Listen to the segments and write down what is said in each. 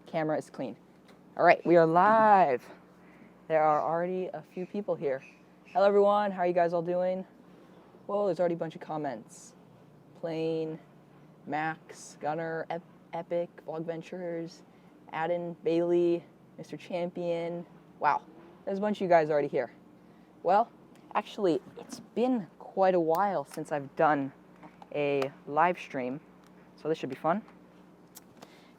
Camera is clean. All right, we are live. There are already a few people here. Hello, everyone. How are you guys all doing? Whoa, there's already a bunch of comments. Plane, Max, Gunner, Epic, Vlog Ventures, Adden, Bailey, Mr. Champion. Wow, there's a bunch of you guys already here. Well, actually, it's been quite a while since I've done a live stream, so this should be fun.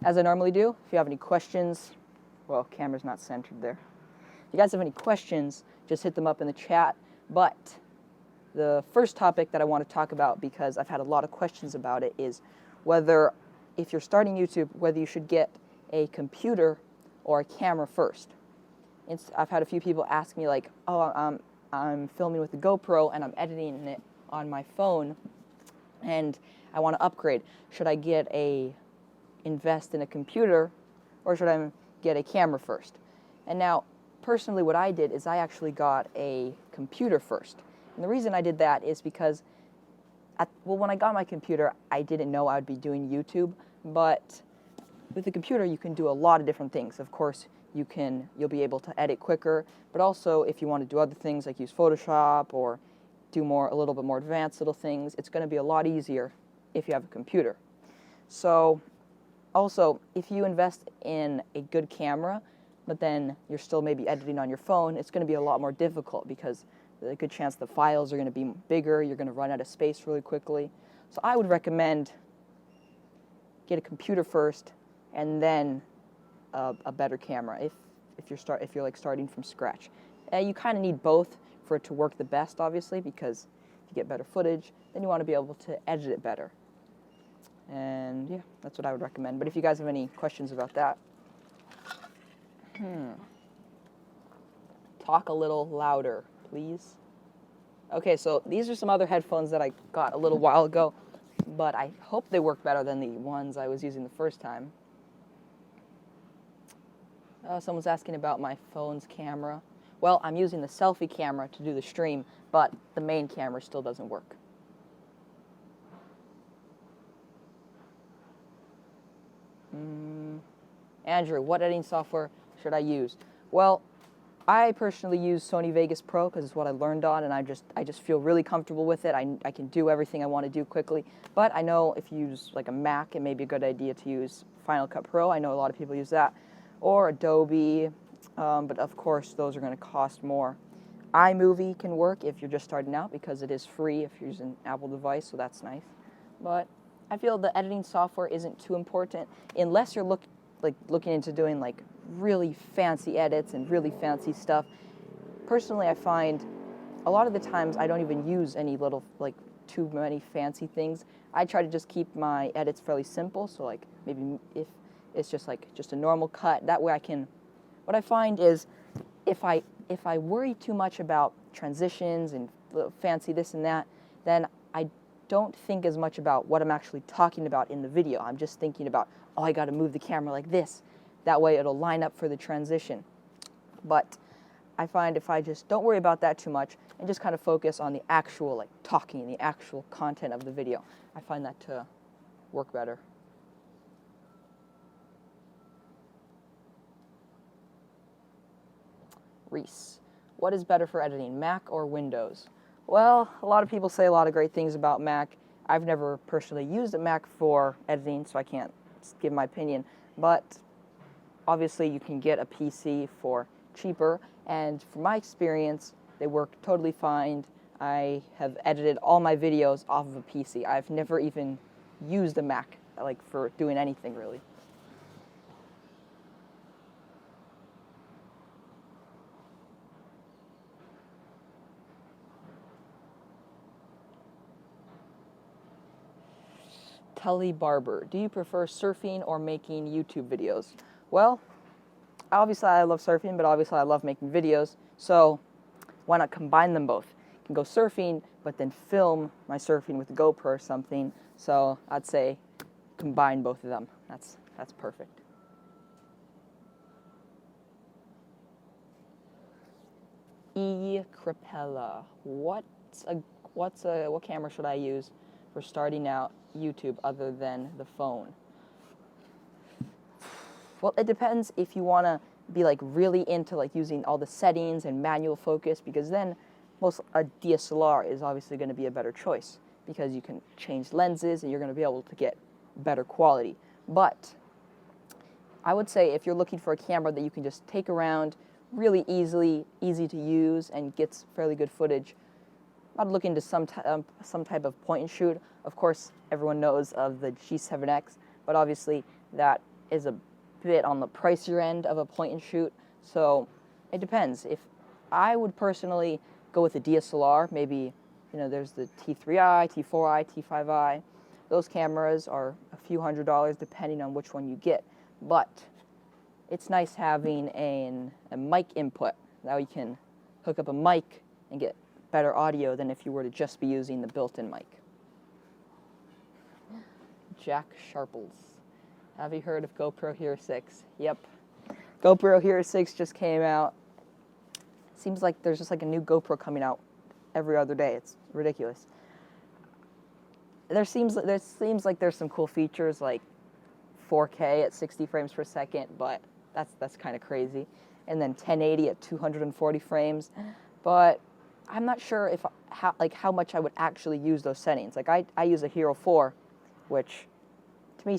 As I normally do, if you have any questions, well, camera's not centered there. If you guys have any questions, just hit them up in the chat. But the first topic that I want to talk about, because I've had a lot of questions about it, is whether, if you're starting YouTube, whether you should get a computer or a camera first. I've had a few people ask me like, oh, I'm filming with the GoPro and I'm editing it on my phone and I want to upgrade. Should I invest in a computer or should I get a camera first? And now, personally, what I did is I actually got a computer first. And the reason I did that is because, when I got my computer, I didn't know I would be doing YouTube, but with the computer, you can do a lot of different things. Of course, you'll be able to edit quicker, but also if you want to do other things like use Photoshop or do a little bit more advanced little things, it's going to be a lot easier if you have a computer. So, also, if you invest in a good camera, but then you're still maybe editing on your phone, it's going to be a lot more difficult because there's a good chance the files are going to be bigger, you're going to run out of space really quickly. So I would recommend get a computer first and then a better camera if you're like starting from scratch. You kind of need both for it to work the best, obviously, because if you get better footage, then you want to be able to edit it better. And yeah, that's what I would recommend. But if you guys have any questions about that, talk a little louder, please. Okay, so these are some other headphones that I got a little while ago, but I hope they work better than the ones I was using the first time. Someone's asking about my phone's camera. Well, I'm using the selfie camera to do the stream, but the main camera still doesn't work. Andrew, what editing software should I use? Well, I personally use Sony Vegas Pro because it's what I learned on, and I just feel really comfortable with it. I can do everything I want to do quickly. But I know if you use like a Mac, it may be a good idea to use Final Cut Pro. I know a lot of people use that, or Adobe. But of course, those are going to cost more. iMovie can work if you're just starting out because it is free if you're using an Apple device, so that's nice. But I feel the editing software isn't too important unless you're looking into doing like really fancy edits and really fancy stuff. Personally, I find a lot of the times I don't even use any little too many fancy things. I try to just keep my edits fairly simple, so like maybe if it's just a normal cut, that way I can. What I find is if I worry too much about transitions and fancy this and that, then I don't think as much about what I'm actually talking about in the video. I'm just thinking about, oh, I got to move the camera like this. That way it'll line up for the transition. But I find if I just don't worry about that too much and just kind of focus on the actual talking, the actual content of the video, I find that to work better. Reese, what is better for editing, Mac or Windows? Well, a lot of people say a lot of great things about Mac. I've never personally used a Mac for editing, so I can't give my opinion. But obviously, you can get a PC for cheaper, and from my experience, they work totally fine. I have edited all my videos off of a PC. I've never even used a Mac for doing anything really. Tully Barber, do you prefer surfing or making YouTube videos? Well, obviously I love surfing, but obviously I love making videos, so why not combine them both? I can go surfing, but then film my surfing with a GoPro or something, so I'd say combine both of them. That's perfect. E. Crapella, what camera should I use for starting out YouTube other than the phone? Well, it depends if you want to be like really into like using all the settings and manual focus, because then a DSLR is obviously going to be a better choice because you can change lenses and you're going to be able to get better quality. But I would say if you're looking for a camera that you can just take around really easy to use and gets fairly good footage, I'd look into some type of point and shoot. Of course, everyone knows of the G7X, but obviously that is a bit on the pricier end of a point and shoot. So it depends. If I would personally go with a DSLR, maybe, you know, there's the T3i, T4i, T5i. Those cameras are a few $100s depending on which one you get. But it's nice having a mic input. Now you can hook up a mic and get better audio than if you were to just be using the built-in mic. Jack Sharples. Have you heard of GoPro Hero 6? Yep. GoPro Hero 6 just came out. Seems like there's just like a new GoPro coming out every other day. It's ridiculous. There seems like there's some cool features like 4K at 60 frames per second, but that's kind of crazy. And then 1080 at 240 frames. But I'm not sure how much I would actually use those settings. Like I use a Hero 4, which to me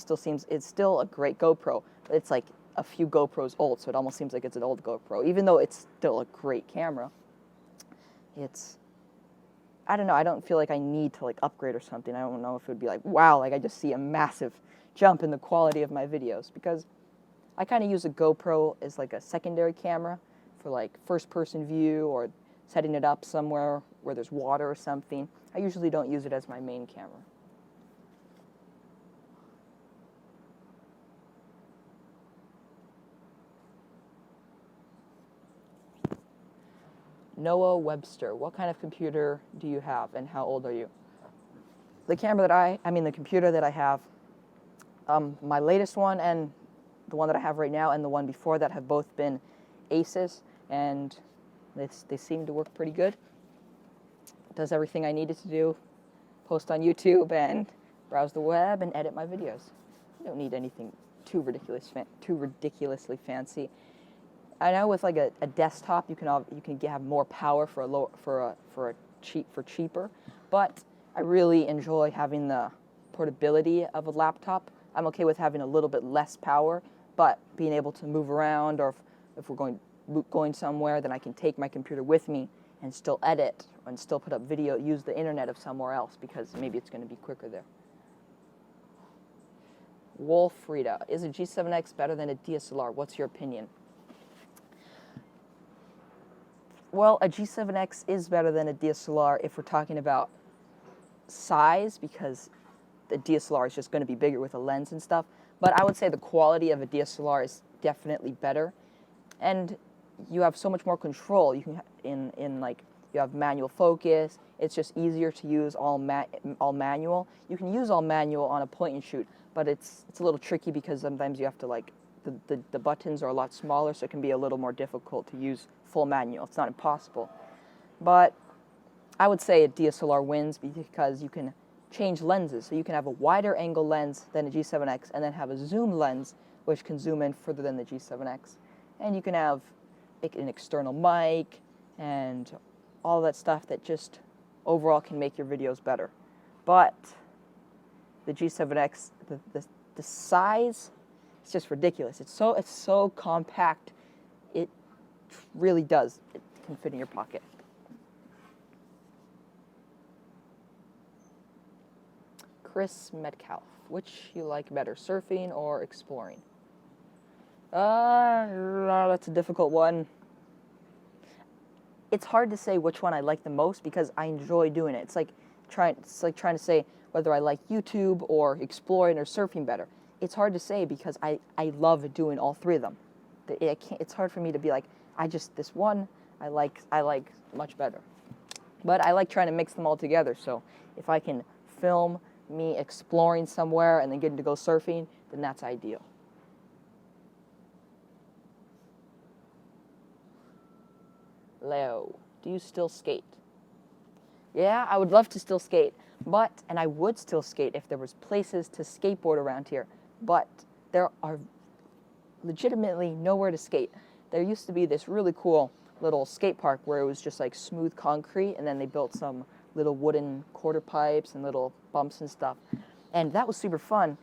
it's still a great GoPro, but it's like a few GoPros old, so it almost seems like it's an old GoPro, even though it's still a great camera. I don't know, I don't feel like I need to like upgrade or something. I don't know if it would be like, wow, like I just see a massive jump in the quality of my videos, because I kind of use a GoPro as like a secondary camera for like first-person view or setting it up somewhere where there's water or something. I usually don't use it as my main camera. Noah Webster, what kind of computer do you have and how old are you? The computer that I have, my latest one and the one that I have right now and the one before that have both been Asus, and they seem to work pretty good. It does everything I needed to do, post on YouTube and browse the web and edit my videos. You don't need anything too ridiculously fancy. I know with like a desktop you can have more power for cheaper, but I really enjoy having the portability of a laptop. I'm okay with having a little bit less power, but being able to move around, or if we're going somewhere, then I can take my computer with me and still edit and still put up video, use the internet of somewhere else, because maybe it's going to be quicker there. Wolfrida, is a G7X better than a DSLR? What's your opinion? Well, a G7X is better than a DSLR if we're talking about size, because the DSLR is just going to be bigger with a lens and stuff. But I would say the quality of a DSLR is definitely better, and you have so much more control. You can you have manual focus. It's just easier to use all manual. You can use all manual on a point and shoot, but it's a little tricky because sometimes you have to the buttons are a lot smaller, so it can be a little more difficult to use full manual. It's not impossible, but I would say a DSLR wins because you can change lenses. So you can have a wider angle lens than a G7X and then have a zoom lens which can zoom in further than the G7X. And you can have an external mic and all that stuff that just overall can make your videos better. But the G7X, the size, it's just ridiculous. It's so compact. It really does. It can fit in your pocket. Chris Metcalf, which you like better, surfing or exploring? That's a difficult one. It's hard to say which one I like the most because I enjoy doing it. It's like trying to say whether I like YouTube or exploring or surfing better. It's hard to say because I love doing all three of them. It's hard for me to be like, this one I like much better. But I like trying to mix them all together. So if I can film me exploring somewhere and then getting to go surfing, then that's ideal. Leo, do you still skate? Yeah, I would love to still skate, and I would still skate if there was places to skateboard around here, but there are legitimately nowhere to skate. There used to be this really cool little skate park where it was just like smooth concrete, and then they built some little wooden quarter pipes and little bumps and stuff. And that was super fun.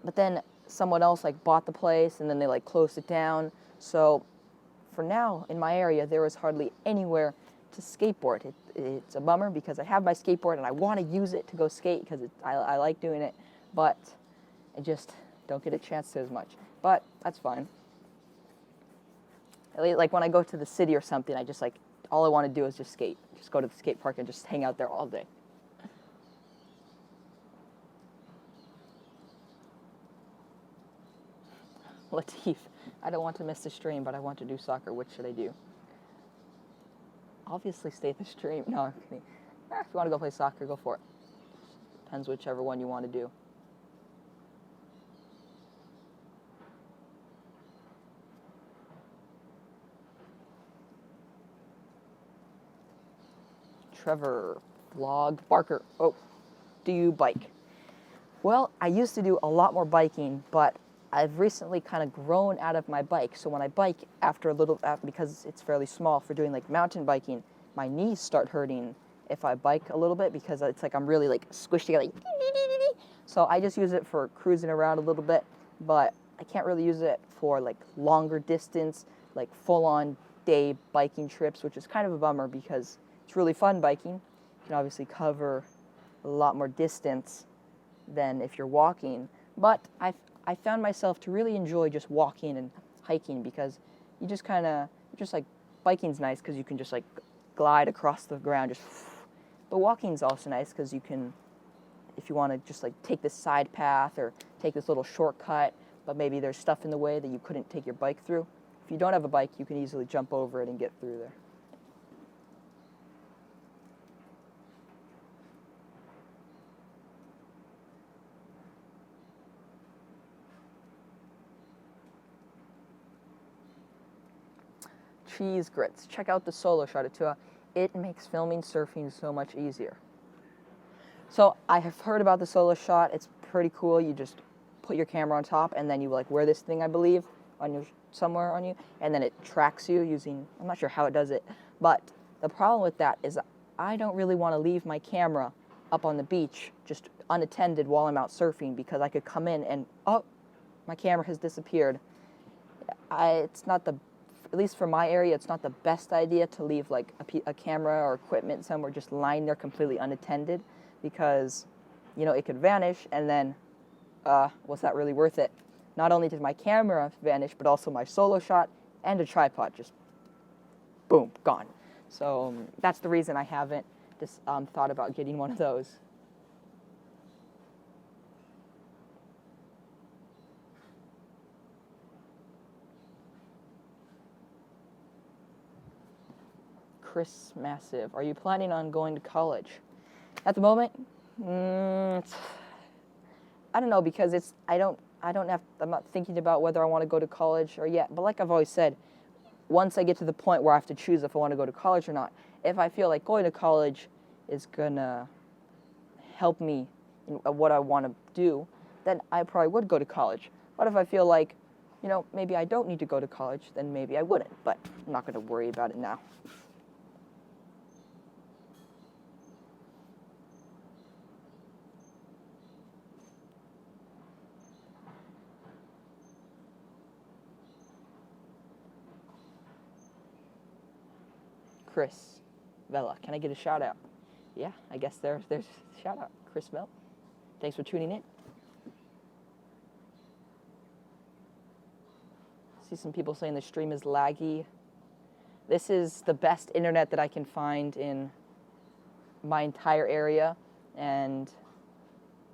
But then someone else like bought the place, and then they like closed it down. So for now, in my area, there is hardly anywhere to skateboard. It's a bummer because I have my skateboard and I want to use it to go skate because I like doing it, but I just don't get a chance to as much. But that's fine. Like when I go to the city or something, I just like, all I want to do is just skate. Just go to the skate park and just hang out there all day. Latif, I don't want to miss the stream, but I want to do soccer. What should I do? Obviously stay at the stream. No, I'm kidding. If you want to go play soccer, go for it. Depends whichever one you want to do. Trevor, vlog, Barker. Oh, do you bike? Well, I used to do a lot more biking, but I've recently kind of grown out of my bike. So when I bike after a little, because it's fairly small for doing like mountain biking, my knees start hurting if I bike a little bit because it's like I'm really like squished together. Like, so I just use it for cruising around a little bit, but I can't really use it for like longer distance, like full-on day biking trips, which is kind of a bummer because it's really fun biking. You can obviously cover a lot more distance than if you're walking, but I found myself to really enjoy just walking and hiking because you just kind of, just like, biking's nice because you can just like glide across the ground, just, but walking's also nice because you can, if you want to just like take this side path or take this little shortcut, but maybe there's stuff in the way that you couldn't take your bike through. If you don't have a bike, you can easily jump over it and get through there. Cheese grits. Check out the solo shot, Atua. It makes filming surfing so much easier. So I have heard about the solo shot. It's pretty cool. You just put your camera on top and then you like wear this thing, I believe, on your somewhere on you, and then it tracks you using, I'm not sure how it does it, but the problem with that is I don't really want to leave my camera up on the beach just unattended while I'm out surfing because I could come in and, oh, my camera has disappeared. It's not the, at least for my area, it's not the best idea to leave like a camera or equipment somewhere just lying there completely unattended because, you know, it could vanish and then was that really worth it? Not only did my camera vanish, but also my solo shot and a tripod just, boom, gone. So that's the reason I haven't just thought about getting one of those. Chris Massive, are you planning on going to college? At the moment, I don't know because I'm not thinking about whether I want to go to college or yet. But like I've always said, once I get to the point where I have to choose if I want to go to college or not, if I feel like going to college is gonna help me in what I want to do, then I probably would go to college. But if I feel like, you know, maybe I don't need to go to college, then maybe I wouldn't. But I'm not going to worry about it now. Chris Vela, can I get a shout out? Yeah, I guess there's a shout out. Chris Vela, thanks for tuning in. See some people saying the stream is laggy. This is the best internet that I can find in my entire area, and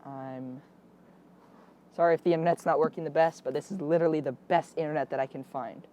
I'm sorry if the internet's not working the best, but this is literally the best internet that I can find.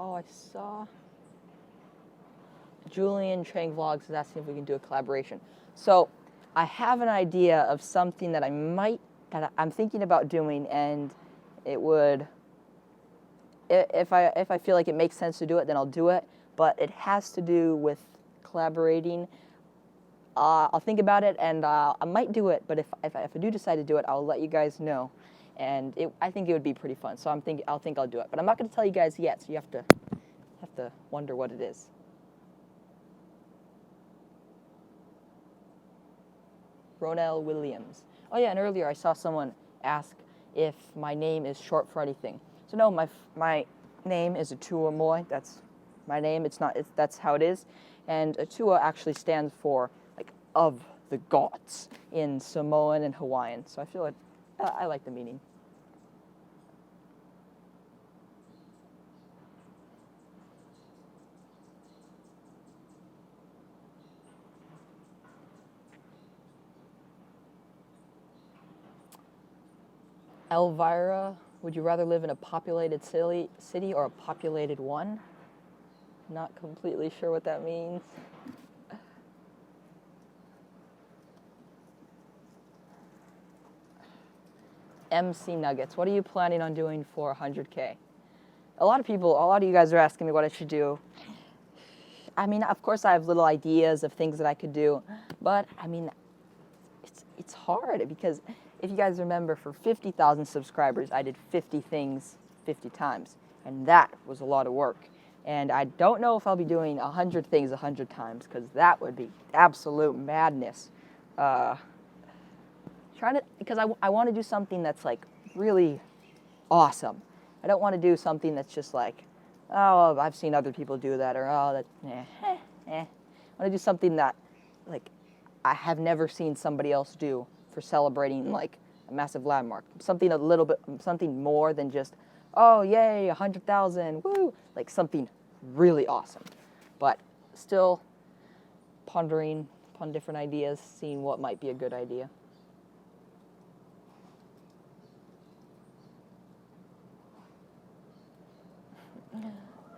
Oh, I saw. Julian Chang Vlogs is asking if we can do a collaboration. So I have an idea of something that I'm thinking about doing, and it would, if I feel like it makes sense to do it, then I'll do it. But it has to do with collaborating. I'll think about it, and I might do it. But if I do decide to do it, I'll let you guys know. And I think it would be pretty fun. So I'll do it. But I'm not going to tell you guys yet. So you have to wonder what it is. Ronell Williams. Oh yeah, and earlier I saw someone ask if my name is short for anything. So no, my name is Atua Moy. That's my name. That's how it is. And Atua actually stands for like of the gods in Samoan and Hawaiian. So I feel like I like the meaning. Elvira, would you rather live in a populated city or a populated one? Not completely sure what that means. MC Nuggets, what are you planning on doing for 100K? A lot of you guys are asking me what I should do. I mean, of course I have little ideas of things that I could do, but I mean, it's hard because if you guys remember, for 50,000 subscribers, I did 50 things 50 times, and that was a lot of work. And I don't know if I'll be doing 100 things 100 times, because that would be absolute madness. Because I want to do something that's like really awesome. I don't want to do something that's just like, oh, I've seen other people do that, or oh, I want to do something that like I have never seen somebody else do for celebrating like a massive landmark. Something something more than just, oh yay, 100,000, woo, like something really awesome. But still pondering upon different ideas, seeing what might be a good idea.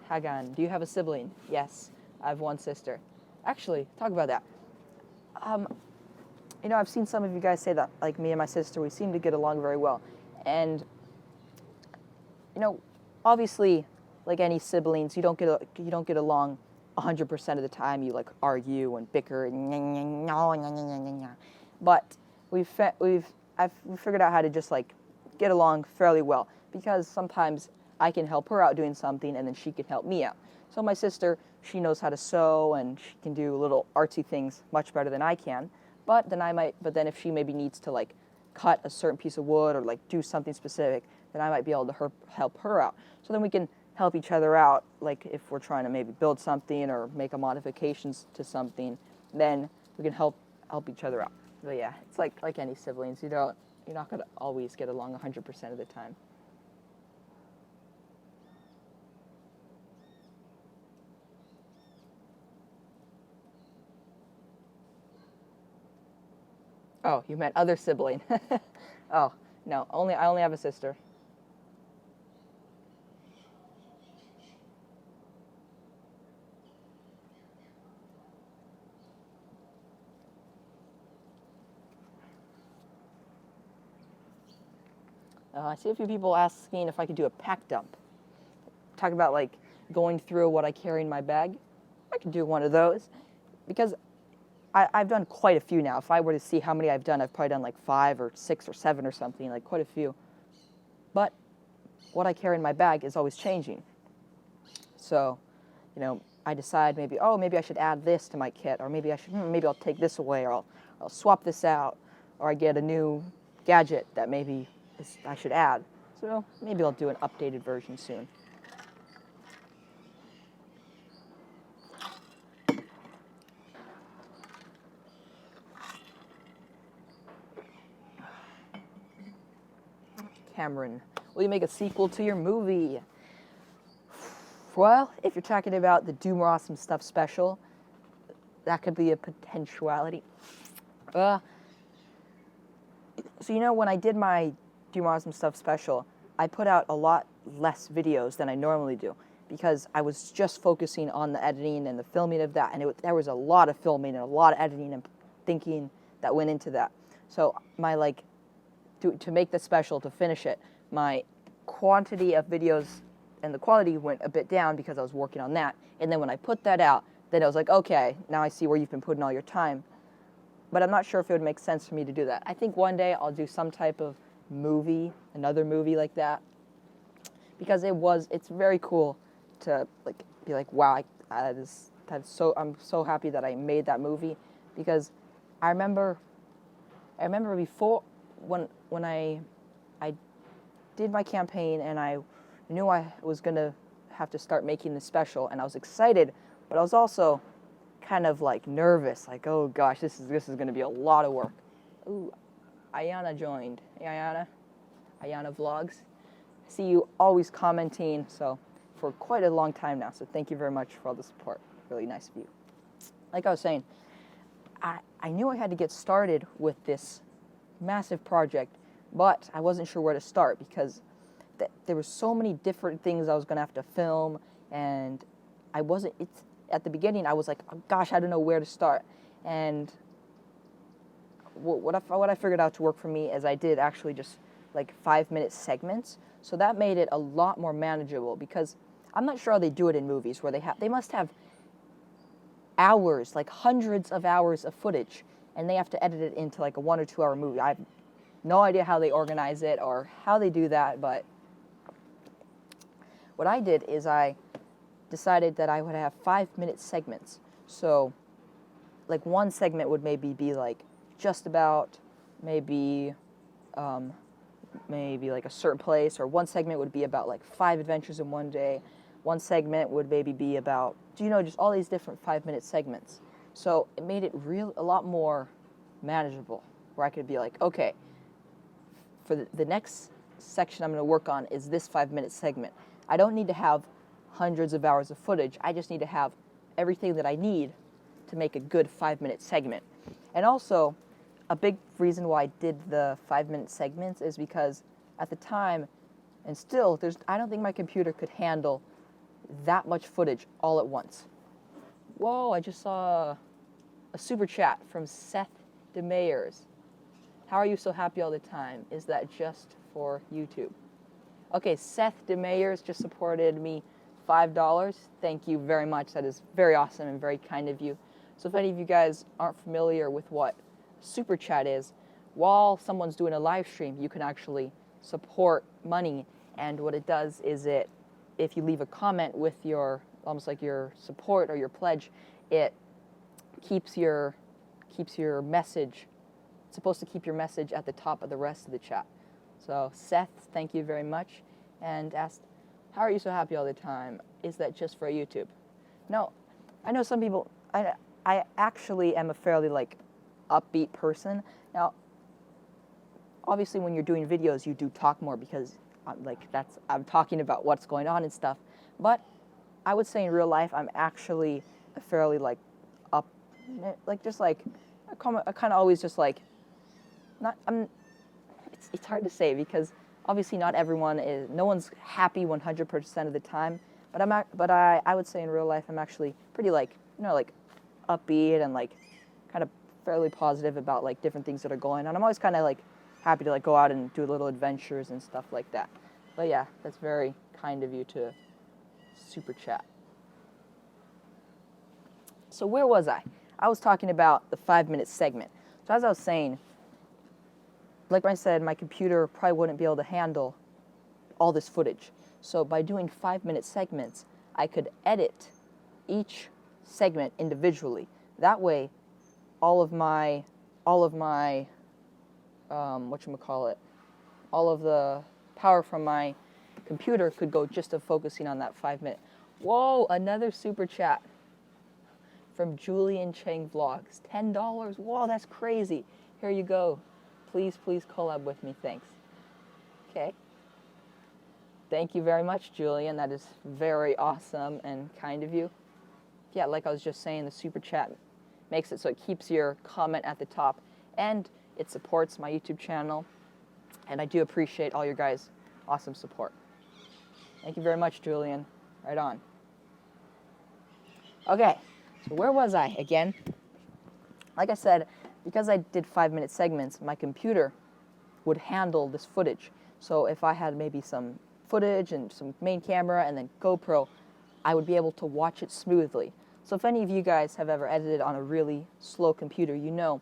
Hagan, do you have a sibling? Yes, I have one sister. Actually, talk about that. You know, I've seen some of you guys say that, like me and my sister, we seem to get along very well. And, you know, obviously, like any siblings, you don't get along 100% of the time. You like argue and bicker and but we've figured out how to just like get along fairly well, because sometimes I can help her out doing something and then she can help me out. So my sister, she knows how to sew and she can do little artsy things much better than I can. But then if she maybe needs to like cut a certain piece of wood or like do something specific, then I might be able to help her out. So then we can help each other out. Like if we're trying to maybe build something or make a modifications to something, then we can help each other out. But yeah, it's like any siblings. You're not gonna always get along 100% of the time. Oh, you meant other sibling. Oh, no, I only have a sister. I see a few people asking if I could do a pack dump. Talk about like going through what I carry in my bag. I could do one of those, because I've done quite a few now. If I were to see how many I've done, I've probably done like 5 or 6 or 7 or something, like quite a few. But what I carry in my bag is always changing. So, you know, I decide maybe I should add this to my kit, or maybe I'll take this away, or I'll swap this out, or I get a new gadget that maybe I should add. So maybe I'll do an updated version soon. Cameron, will you make a sequel to your movie? Well, if you're talking about the Do More Awesome Stuff special, that could be a potentiality. So you know, when I did my Do More Awesome Stuff special, I put out a lot less videos than I normally do, because I was just focusing on the editing and the filming of that, and there was a lot of filming and a lot of editing and thinking that went into that. So my to make the special, to finish it, my quantity of videos and the quality went a bit down because I was working on that. And then when I put that out, then I was like, okay, now I see where you've been putting all your time. But I'm not sure if it would make sense for me to do that. I think one day I'll do some type of movie, another movie like that, because it's very cool to be like, wow, I'm so happy that I made that movie, because I remember before when I did my campaign and I knew I was gonna have to start making the special, and I was excited, but I was also kind of like nervous, like, oh gosh, this is gonna be a lot of work. Ooh, Ayana joined. Hey Ayana Vlogs. I see you always commenting, so for quite a long time now, so thank you very much for all the support. Really nice of you. Like I was saying, I knew I had to get started with this massive project, but I wasn't sure where to start because there were so many different things I was going to have to film, and at the beginning I was like, oh, gosh, I don't know where to start. And what I figured out to work for me is I did actually just like 5-minute segments, so that made it a lot more manageable, because I'm not sure how they do it in movies where they must have hours, like hundreds of hours of footage, and they have to edit it into like a 1 or 2 hour movie. I have no idea how they organize it or how they do that, but what I did is I decided that I would have 5-minute segments. So like one segment would maybe be like just about maybe like a certain place, or one segment would be about like 5 adventures in one day. One segment would maybe be about, just all these different 5-minute segments. So it made it a lot more manageable, where I could be like, okay, for the next section I'm going to work on is this 5-minute segment. I don't need to have hundreds of hours of footage. I just need to have everything that I need to make a good 5-minute segment. And also, a big reason why I did the 5-minute segments is because at the time, and still, I don't think my computer could handle that much footage all at once. Whoa, I just saw a super chat from Seth DeMayers. How are you so happy all the time? Is that just for YouTube? Okay, Seth DeMayers just supported me $5. Thank you very much. That is very awesome and very kind of you. So if any of you guys aren't familiar with what super chat is, while someone's doing a live stream, you can actually support money. And what it does is if you leave a comment with almost like your support or your pledge, it keeps your message. It's supposed to keep your message at the top of the rest of the chat. So Seth, thank you very much, and asked, how are you so happy all the time? Is that just for YouTube? No, I know some people, I actually am a fairly upbeat person. Now, obviously when you're doing videos, you do talk more because I'm talking about what's going on and stuff. But I would say in real life, I'm actually a fairly I kind of always just it's hard to say, because obviously no one's happy 100% of the time. But I would say in real life, I'm actually pretty upbeat and kind of fairly positive about different things that are going on. I'm always kind of happy to go out and do little adventures and stuff like that. But yeah, that's very kind of you to super chat. So where was I? I was talking about the 5-minute segment. So as I was saying, like I said, my computer probably wouldn't be able to handle all this footage. So by doing 5-minute segments, I could edit each segment individually. That way, all of the power from my computer could go just to focusing on that 5-minute. Whoa, another super chat from Julian Chang Vlogs. $10. Whoa, that's crazy. Here you go. Please collab with me. Thanks. Okay. Thank you very much, Julian. That is very awesome and kind of you. Yeah, like I was just saying, the super chat makes it so it keeps your comment at the top, and it supports my YouTube channel, and I do appreciate all your guys' awesome support. Thank you very much, Julian. Right on. Okay, so where was I again? Like I said, because I did 5-minute segments, my computer would handle this footage. So if I had maybe some footage and some main camera and then GoPro, I would be able to watch it smoothly. So if any of you guys have ever edited on a really slow computer, you know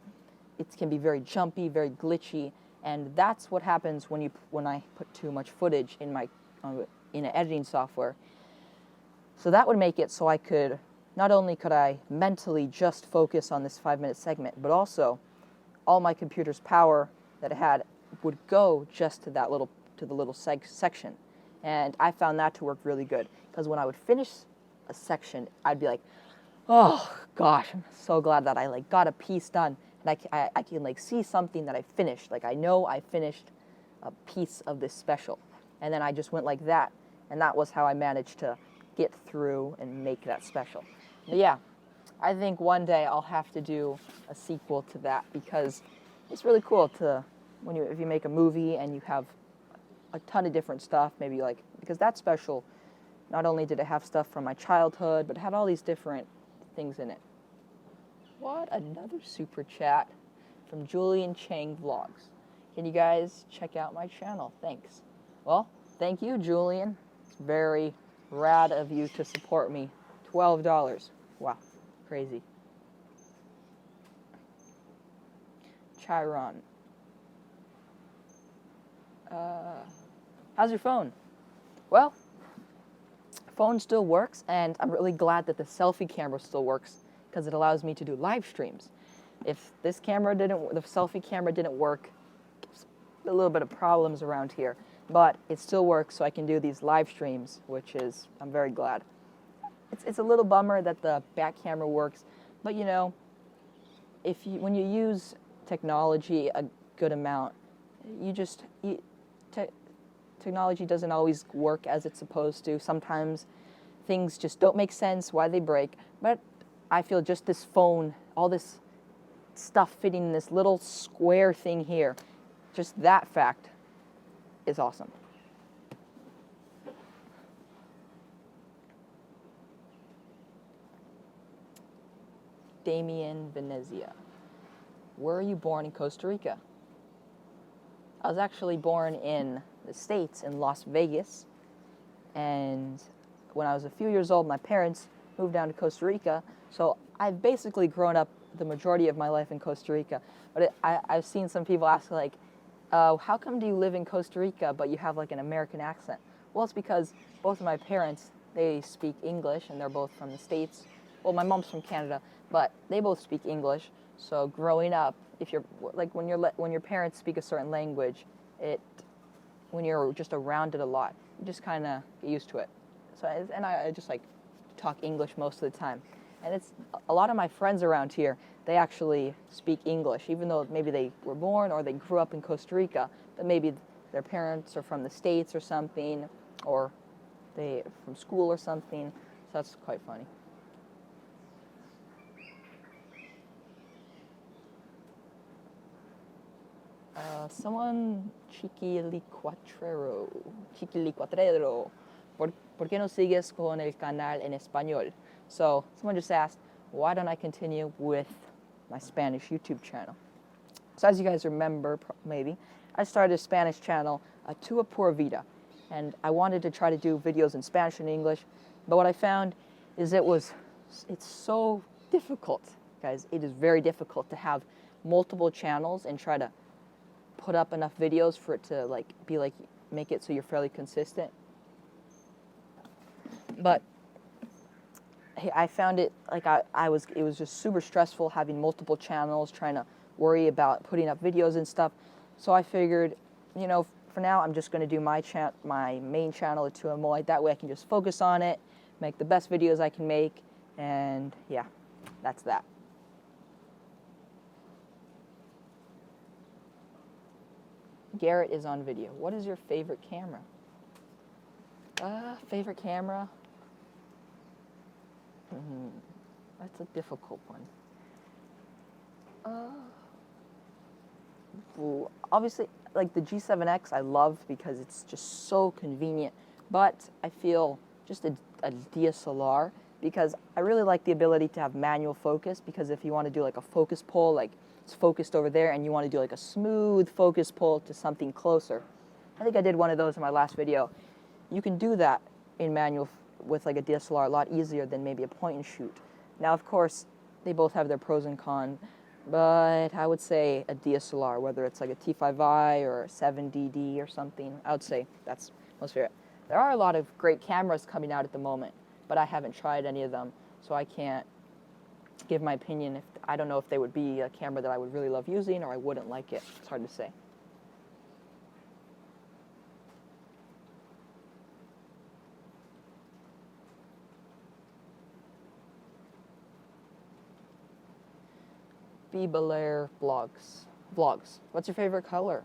it can be very jumpy, very glitchy, and that's what happens when I put too much footage in an editing software. So that would make it so I could, not only could I mentally just focus on this 5-minute segment, but also all my computer's power that it had would go just to the little section. And I found that to work really good, because when I would finish a section, I'd be like, oh gosh, I'm so glad that I got a piece done. And I can see something that I finished. I know I finished a piece of this special. And then I just went like that. And that was how I managed to get through and make that special. But yeah, I think one day I'll have to do a sequel to that, because it's really cool to, if you make a movie and you have a ton of different stuff, maybe because that special, not only did it have stuff from my childhood, but it had all these different things in it. What? Another super chat from Julian Chang Vlogs. Can you guys check out my channel? Thanks. Well, thank you, Julian. It's very rad of you to support me. $12. Wow, crazy. Chiron. How's your phone? Well, phone still works, and I'm really glad that the selfie camera still works, because it allows me to do live streams. If the selfie camera didn't work, a little bit of problems around here, but it still works, so I can do these live streams, which is, I'm very glad. It's a little bummer that the back camera works, but when you use technology a good amount, technology doesn't always work as it's supposed to. Sometimes things just don't make sense, why they break. But I feel just this phone, all this stuff fitting in this little square thing here, just that fact is awesome. Damien Venezia. Where were you born in Costa Rica? I was actually born in the States, in Las Vegas, and when I was a few years old, my parents moved down to Costa Rica, so I've basically grown up the majority of my life in Costa Rica. But I've seen some people ask, how come do you live in Costa Rica but you have an American accent? Well, it's because both of my parents, they speak English, and they're both from the States. Well, my mom's from Canada, but they both speak English. So growing up, if you're when your parents speak a certain language, when you're just around it a lot, you just kind of get used to it. So I just talk English most of the time. And it's a lot of my friends around here, they actually speak English, even though maybe they were born or they grew up in Costa Rica, but maybe their parents are from the States or something, or they from school or something. So that's quite funny. Someone, Chiquilicuatrero, ¿por qué no sigues con el canal en español? So someone just asked, why don't I continue with my Spanish YouTube channel? So as you guys remember, maybe, I started a Spanish channel, Atua Pura Vida, and I wanted to try to do videos in Spanish and English, but what I found is it's so difficult, guys. It is very difficult to have multiple channels and try to put up enough videos for it to make it so you're fairly consistent. But I found it it was just super stressful having multiple channels, trying to worry about putting up videos and stuff. So I figured, for now I'm just going to do my main channel, Atua Moy. That way I can just focus on it, make the best videos I can make, and yeah, that's that. Garrett is on video. What is your favorite camera? Favorite camera? That's a difficult one. Obviously, the G7X I love because it's just so convenient, but I feel just a DSLR because I really like the ability to have manual focus, because if you want to do like a focus pull, like it's focused over there, and you want to do like a smooth focus pull to something closer. I think I did one of those in my last video. You can do that in manual with like a DSLR a lot easier than maybe a point and shoot. Now, of course, they both have their pros and cons, but I would say a DSLR, whether it's like a T5i or a 7DD or something, I would say that's most favorite. There are a lot of great cameras coming out at the moment, but I haven't tried any of them, so I can't give my opinion. I don't know if they would be a camera that I would really love using or I wouldn't like it. It's hard to say. Belair vlogs. What's your favorite color?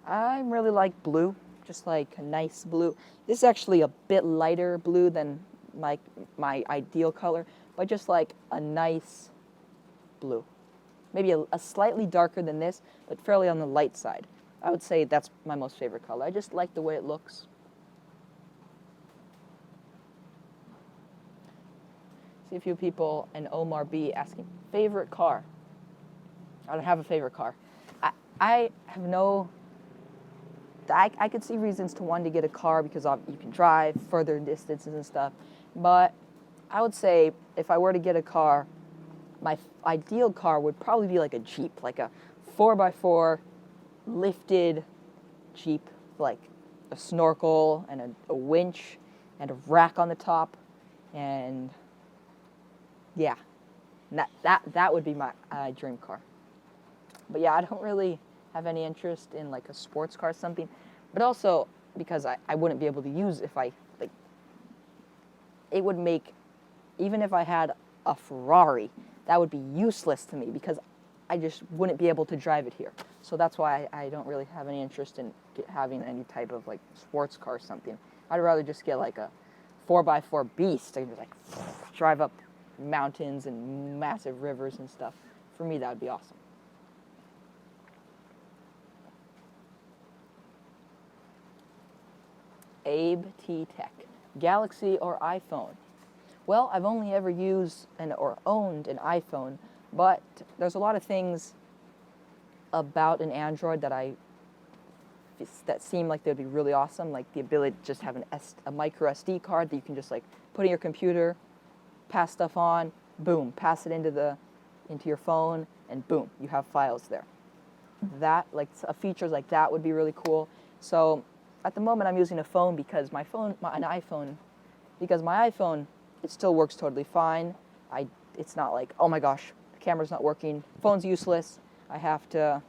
I really like blue, just like a nice blue. This is actually a bit lighter blue than my ideal color, but just like a nice blue. Maybe a slightly darker than this, but fairly on the light side. I would say that's my most favorite color. I just like the way it looks. See a few people, and Omar B asking, favorite car? I don't have a favorite car. I have no, I could see reasons to want to get a car because you can drive further distances and stuff, but I would say if I were to get a car, my ideal car would probably be like a Jeep, like a 4x4 lifted Jeep, like a snorkel and a winch and a rack on the top, and yeah, that would be my dream car. But yeah, I don't really have any interest in like a sports car or something, but also because I wouldn't be able to use if I, like, it would make, even if I had a Ferrari, that would be useless to me because I just wouldn't be able to drive it here. So that's why I don't really have any interest in having any type of like sports car or something. I'd rather just get like a 4x4 beast. I can just like drive up mountains and massive rivers and stuff. For me, that would be awesome. Abe T Tech, Galaxy or iPhone? Well, I've only ever used or owned an iPhone, but there's a lot of things about an Android that seem like they'd be really awesome, like the ability to just have a micro SD card that you can just like put in your computer, pass stuff on, boom, pass it into your phone, and boom, you have files there. That, like, features like that would be really cool. So at the moment I'm using a phone because my iPhone, it still works totally fine. It's not like, oh my gosh, the camera's not working, phone's useless, I have to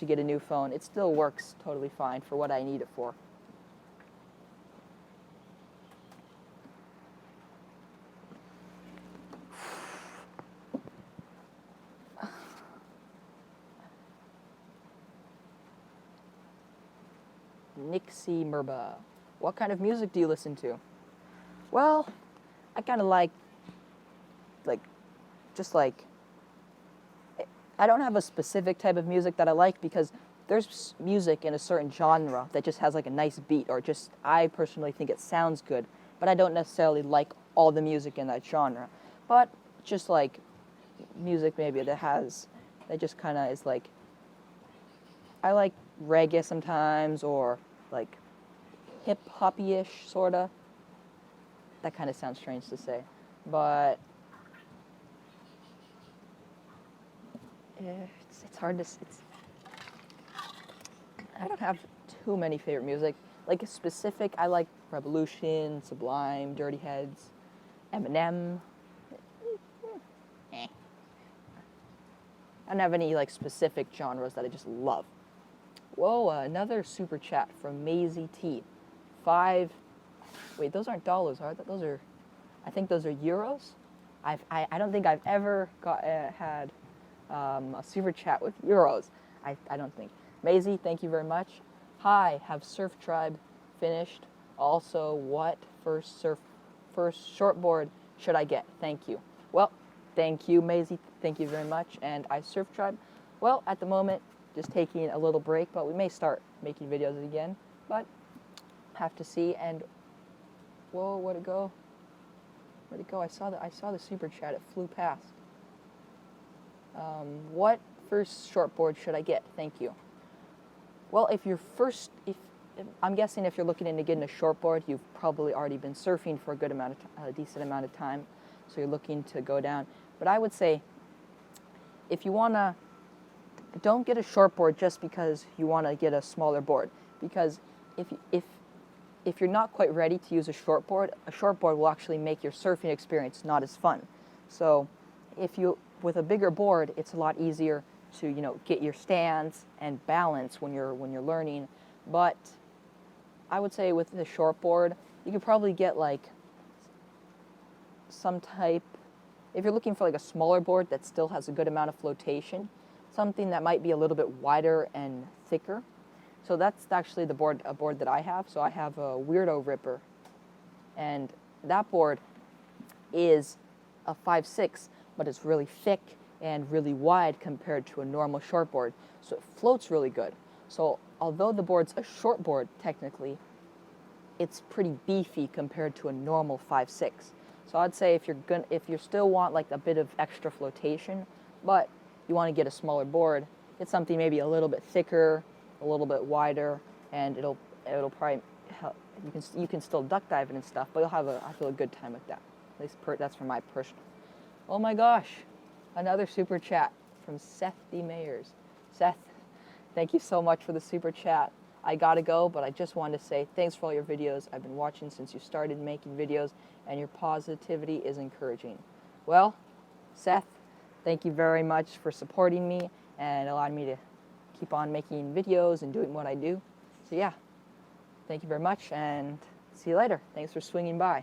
get a new phone. It still works totally fine for what I need it for. Nixie Merba, what kind of music do you listen to? Well, I kind of like, I don't have a specific type of music that I like because there's music in a certain genre that just has like a nice beat, or just, I personally think it sounds good, but I don't necessarily like all the music in that genre. But just like music maybe that just kind of is like, I like reggae sometimes, or like hip-hoppy-ish, sort of. That kind of sounds strange to say, but it's hard to, I don't have too many favorite music. Like a specific, I like Revolution, Sublime, Dirty Heads, Eminem. I don't have any like specific genres that I just love. Whoa, another super chat from Maisie T. Wait, those aren't dollars, are they? Those are, I think those are euros. I don't think I've ever had a super chat with euros. I don't think. Maisie, thank you very much. Hi, have Surf Tribe finished? Also, what first shortboard should I get? Thank you. Well, thank you, Maisie. Thank you very much. And Surf Tribe, well, at the moment, just taking a little break, but we may start making videos again, but have to see. And Whoa, where'd it go? Where'd it go? I saw the super chat. It flew past. What first shortboard should I get? Thank you. Well, if I'm guessing if you're looking into getting a shortboard, you've probably already been surfing for a decent amount of time, so you're looking to go down. But I would say, if you wanna, don't get a shortboard just because you want to get a smaller board. Because if you're not quite ready to use a shortboard will actually make your surfing experience not as fun. So, with a bigger board, it's a lot easier to get your stance and balance when you're learning. But I would say with the shortboard, you could probably get like some type. If you're looking for like a smaller board that still has a good amount of flotation, something that might be a little bit wider and thicker. So that's actually a board that I have. So I have a Weirdo Ripper, and that board is a 5'6", but it's really thick and really wide compared to a normal shortboard. So it floats really good. So although the board's a shortboard technically, it's pretty beefy compared to a normal 5'6". So I'd say if you still want like a bit of extra flotation, but you want to get a smaller board, get something maybe a little bit thicker, a little bit wider, and it'll probably help. You can still duck dive it and stuff, but you'll have I feel a good time with that. At least that's for my personal. Oh my gosh, another super chat from Seth D. Mayers. Seth, thank you so much for the super chat. I gotta go, but I just wanted to say thanks for all your videos. I've been watching since you started making videos, and your positivity is encouraging. Well, Seth, thank you very much for supporting me and allowing me to keep on making videos and doing what I do. So yeah, thank you very much, and see you later. Thanks for swinging by.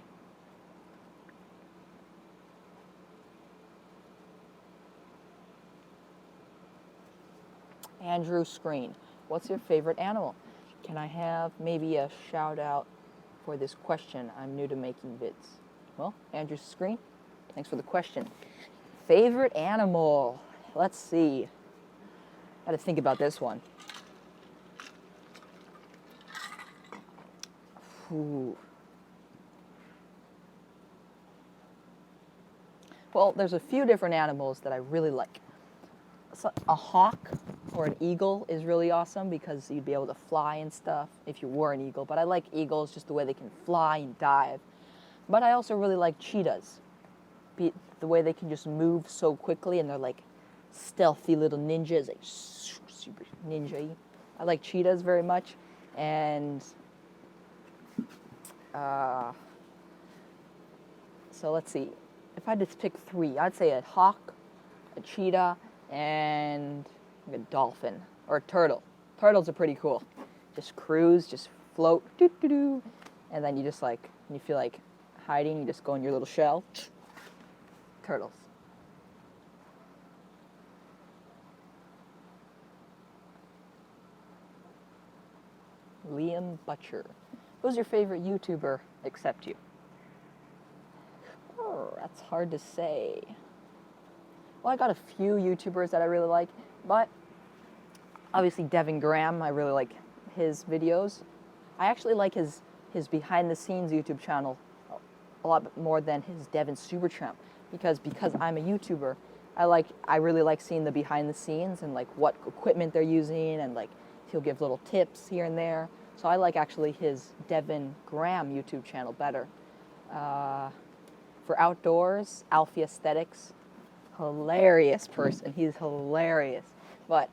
Andrew Screen, what's your favorite animal? Can I have maybe a shout out for this question? I'm new to making vids. Well, Andrew Screen, thanks for the question. Favorite animal? Let's see. I gotta think about this one. Ooh. Well, there's a few different animals that I really like. So a hawk or an eagle is really awesome because you'd be able to fly and stuff if you were an eagle. But I like eagles just the way they can fly and dive. But I also really like cheetahs. The way they can just move so quickly, and they're like stealthy little ninjas, like super ninja-y. I like cheetahs very much. And so let's see. If I had to pick three, I'd say a hawk, a cheetah, and a dolphin or a turtle. Turtles are pretty cool. Just cruise, just float, doo-doo-doo. And then you just like, when you feel like hiding, you just go in your little shell. Turtles. Liam Butcher. Who's your favorite YouTuber except you? Oh, that's hard to say. Well, I got a few YouTubers that I really like, but obviously Devin Graham, I really like his videos. I actually like his behind the scenes YouTube channel a lot more than his Devin Supertramp because I'm a YouTuber, I really like seeing the behind the scenes and like what equipment they're using, and like he'll give little tips here and there. So I like actually his Devin Graham YouTube channel better. For outdoors, Alfie Aesthetics. Hilarious person. He's hilarious, but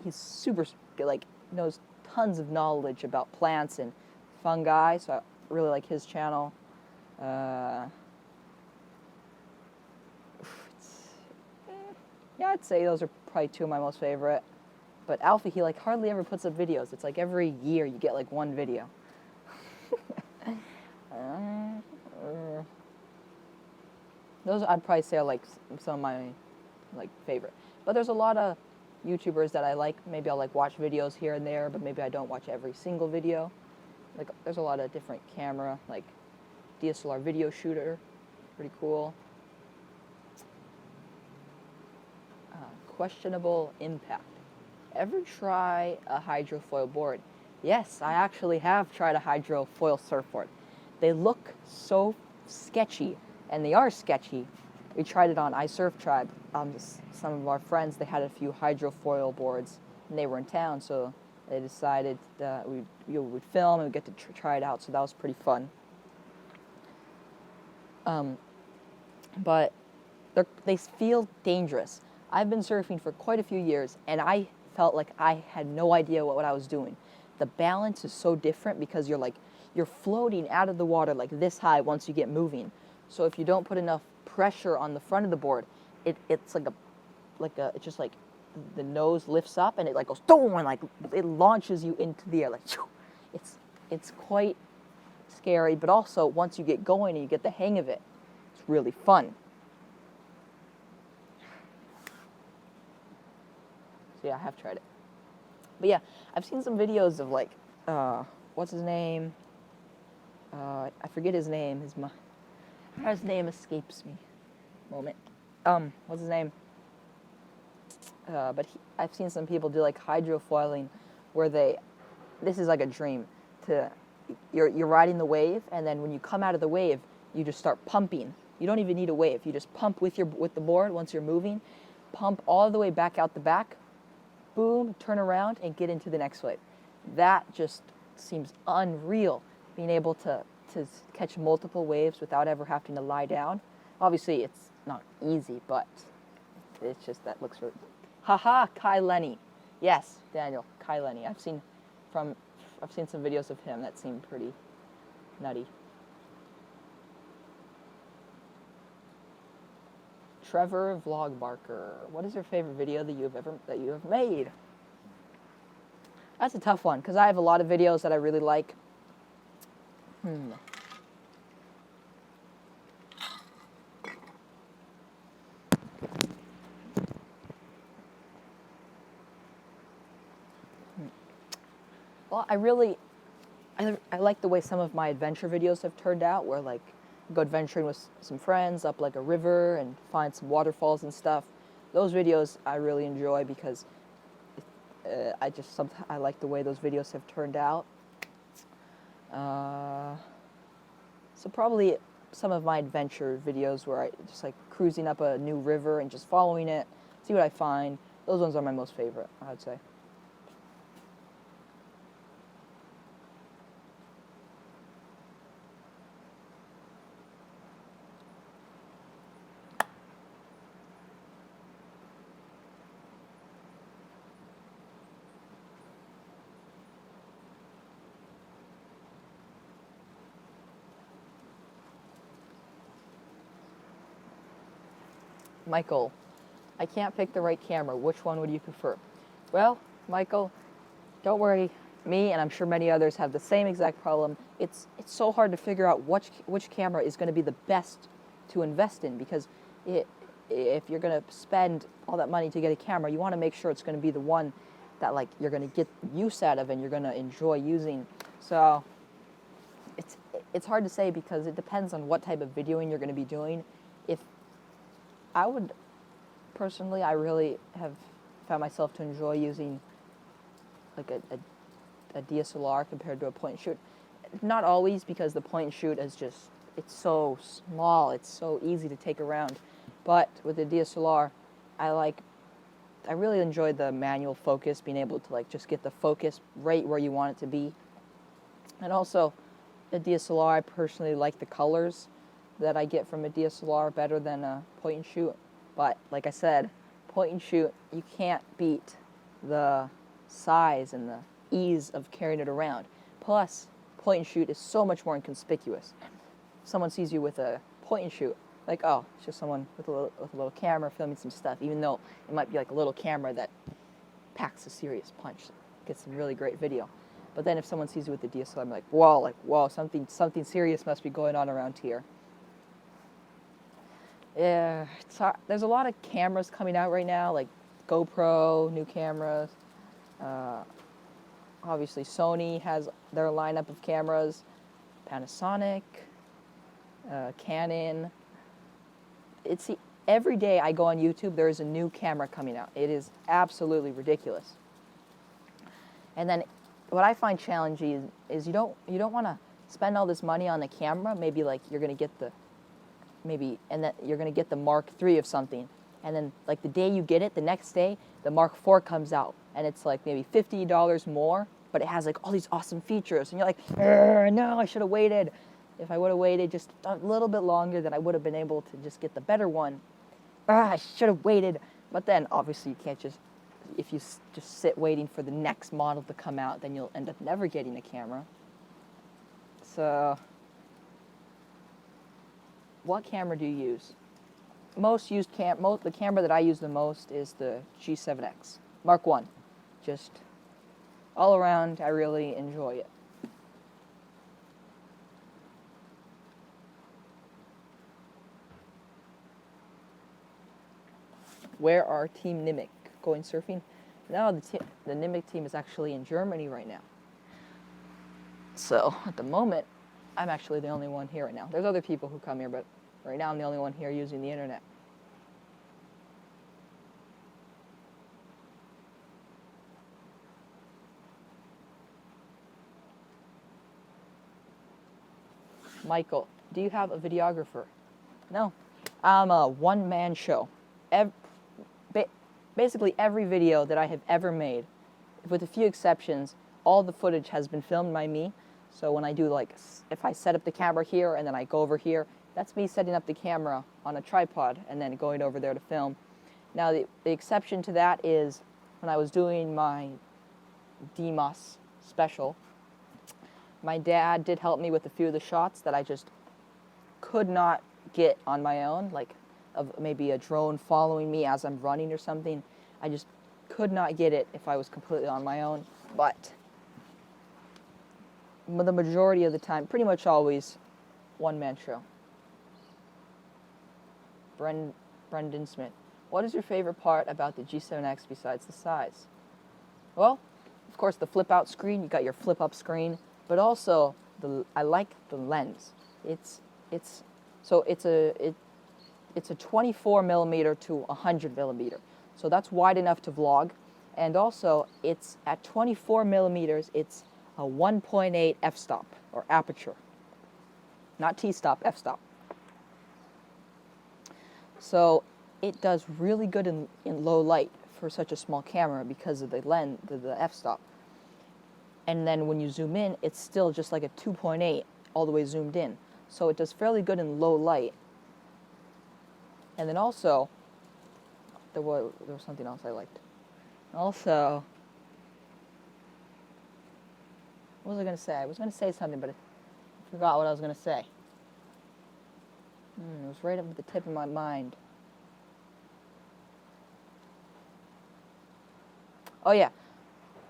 he's super like knows tons of knowledge about plants and fungi. So I really like his channel. Yeah, I'd say those are probably two of my most favorite. But Alfie, he like hardly ever puts up videos. It's like every year you get like one video. Those I'd probably say are like some of my like favorite. But there's a lot of YouTubers that I like. Maybe I'll like watch videos here and there, but maybe I don't watch every single video. Like there's a lot of different camera, like DSLR video shooter, pretty cool. Questionable impact. Ever try a hydrofoil board? Yes, I actually have tried a hydrofoil surfboard. they look so sketchy, and they are sketchy. We tried it on iSurf Tribe. Some of our friends, they had a few hydrofoil boards, and they were in town, so they decided that we'd film and we'd get to try it out, so that was pretty fun. But they feel dangerous. I've been surfing for quite a few years, and I felt like I had no idea what I was doing. The balance is so different because you're floating out of the water like this high once you get moving. So if you don't put enough pressure on the front of the board, it's it's just like the nose lifts up and it like goes boom, and like it launches you into the air like it's quite scary, but also once you get going and you get the hang of it, it's really fun. So yeah, I have tried it. But yeah, I've seen some videos of like what's his name? I forget his name. His name escapes me. Moment. What's his name? But I've seen some people do like hydrofoiling, where this is like a dream. You're riding the wave, and then when you come out of the wave, you just start pumping. You don't even need a wave. You just pump with the board once you're moving. Pump all the way back out the back. Boom, turn around and get into the next wave. That just seems unreal, being able to catch multiple waves without ever having to lie down. Obviously, it's not easy, but it's just that looks really... Haha, Kai Lenny. Yes, Daniel, Kai Lenny. I've seen some videos of him that seem pretty nutty. Trevor Vlogbarker. What is your favorite video that you have made? That's a tough one because I have a lot of videos that I really like. Well, I like the way some of my adventure videos have turned out, where like go adventuring with some friends up like a river and find some waterfalls and stuff. Those videos I really enjoy because I like the way those videos have turned out. So probably some of my adventure videos where I just like cruising up a new river and just following it, see what I find. Those ones are my most favorite, I would say. Michael, I can't pick the right camera. Which one would you prefer? Well, Michael, don't worry. Me, and I'm sure many others, have the same exact problem. It's so hard to figure out which camera is going to be the best to invest in, because if you're going to spend all that money to get a camera, you want to make sure it's going to be the one that like you're going to get use out of and you're going to enjoy using. So it's hard to say because it depends on what type of videoing you're going to be doing. If I would, personally, I really have found myself to enjoy using like a DSLR compared to a point and shoot. Not always, because the point and shoot is just, it's so small, it's so easy to take around. But with the DSLR, I really enjoy the manual focus, being able to like just get the focus right where you want it to be. And also, the DSLR, I personally like the colors that I get from a DSLR better than a point and shoot. But like I said, point and shoot, you can't beat the size and the ease of carrying it around. Plus, point and shoot is so much more inconspicuous. Someone sees you with a point and shoot, like, oh, it's just someone with a little camera filming some stuff, even though it might be like a little camera that packs a serious punch, gets some really great video. But then if someone sees you with the DSLR, I'm like, whoa, something serious must be going on around here. Yeah, there's a lot of cameras coming out right now, like GoPro, new cameras. Obviously, Sony has their lineup of cameras. Panasonic, Canon. Every day I go on YouTube, there is a new camera coming out. It is absolutely ridiculous. And then what I find challenging is you don't want to spend all this money on a camera, maybe like you're gonna get the, and then you're gonna get the Mark III of something, and then like the day you get it, the next day the Mark IV comes out, and it's like maybe $50 more, but it has like all these awesome features, and you're like, no, I should have waited. If I would have waited just a little bit longer, then I would have been able to just get the better one. I should have waited. But then obviously you can't just, if you just sit waiting for the next model to come out, then you'll end up never getting a camera. So, what camera do you use? The camera that I use the most is the G7X Mark I. Just all around, I really enjoy it. Where are Team Nimic going surfing? No, the Nimic team is actually in Germany right now. So at the moment, I'm actually the only one here right now. There's other people who come here, but right now I'm the only one here using the internet. Michael, do you have a videographer? No, I'm a one-man show. Basically every video that I have ever made, with a few exceptions, all the footage has been filmed by me. So when I do, like, if I set up the camera here and then I go over here, that's me setting up the camera on a tripod and then going over there to film. Now the exception to that is when I was doing my DMOS special, my dad did help me with a few of the shots that I just could not get on my own, like of maybe a drone following me as I'm running or something. I just could not get it if I was completely on my own. But the majority of the time, pretty much always, one-man show. Brendan Smith, what is your favorite part about the G7X besides the size? Well, of course, the flip-out screen. You got your flip-up screen, but also I like the lens. It's a 24 millimeter to 100 millimeter. So that's wide enough to vlog. And also, it's at 24 millimeters, it's a 1.8 f-stop, or aperture. Not t-stop, f-stop. So it does really good in low light for such a small camera because of the lens, the f-stop. And then when you zoom in, it's still just like a 2.8 all the way zoomed in. So it does fairly good in low light. And then also, there was something else I liked. Also, what was I going to say? I was going to say something, but I forgot what I was going to say. It was right up at the tip of my mind. Oh yeah,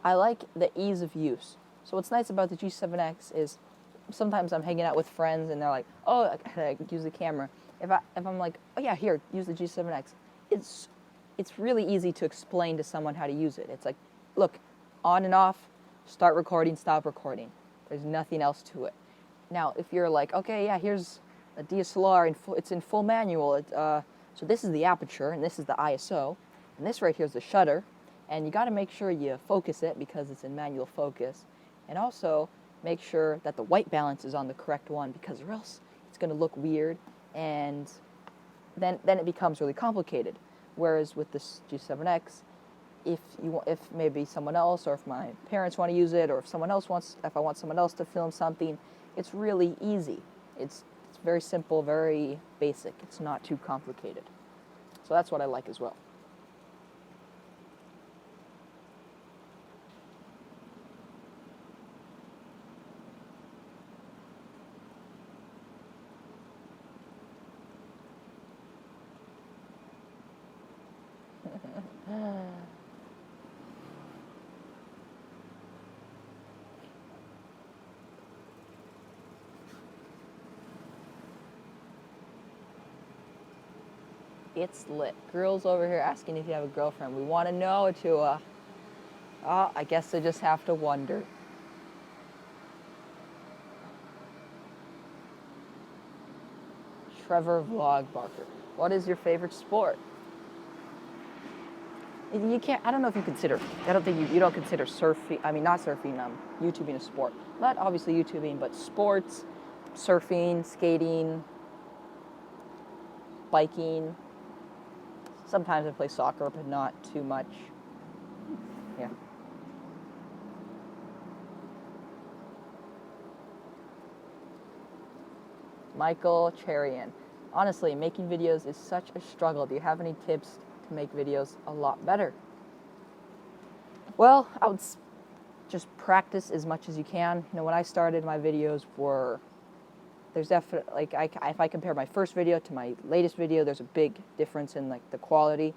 I like the ease of use. So what's nice about the G7X is sometimes I'm hanging out with friends and they're like, oh, I use the camera. If I'm like, oh yeah, here, use the G7X. It's really easy to explain to someone how to use it. It's like, look, on and off, start recording, stop recording. There's nothing else to it. Now, if you're like, okay, yeah, here's a DSLR, it's in full manual. So this is the aperture, and this is the ISO, and this right here is the shutter. And you got to make sure you focus it because it's in manual focus. And also, make sure that the white balance is on the correct one because or else it's going to look weird, and then it becomes really complicated. Whereas with this G7X, if maybe someone else, or if my parents want to use it, or if I want someone else to film something, it's really easy. It's very simple, very basic. It's not too complicated. So that's what I like as well. It's lit. Girls over here asking if you have a girlfriend. We want to know, Atua. Oh, I guess I just have to wonder. Trevor Vlog Barker. What is your favorite sport? You can't, I don't know if you consider, I don't think you don't consider surfing, I mean not surfing, YouTubing a sport. But obviously YouTubing, but sports, surfing, skating, biking. Sometimes I play soccer, but not too much. Yeah. Michael Cherian. Honestly, making videos is such a struggle. Do you have any tips to make videos a lot better? Well, I would just practice as much as you can. You know, when I started, my videos were, there's definitely, like, if I compare my first video to my latest video, there's a big difference in like the quality.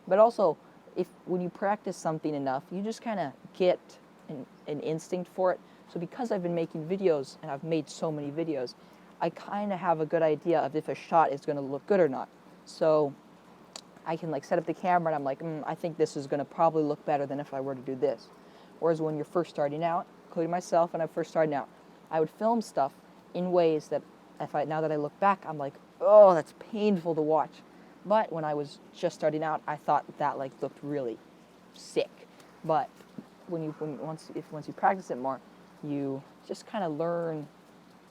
But also, when you practice something enough, you just kind of get an instinct for it. So because I've been making videos, and I've made so many videos, I kind of have a good idea of if a shot is going to look good or not. So I can like set up the camera and I'm like, I think this is going to probably look better than if I were to do this. Whereas when you're first starting out, including myself when I first started out, I would film stuff in ways that now that I look back, I'm like, oh, that's painful to watch. But when I was just starting out, I thought that like looked really sick. But once you practice it more, you just kind of learn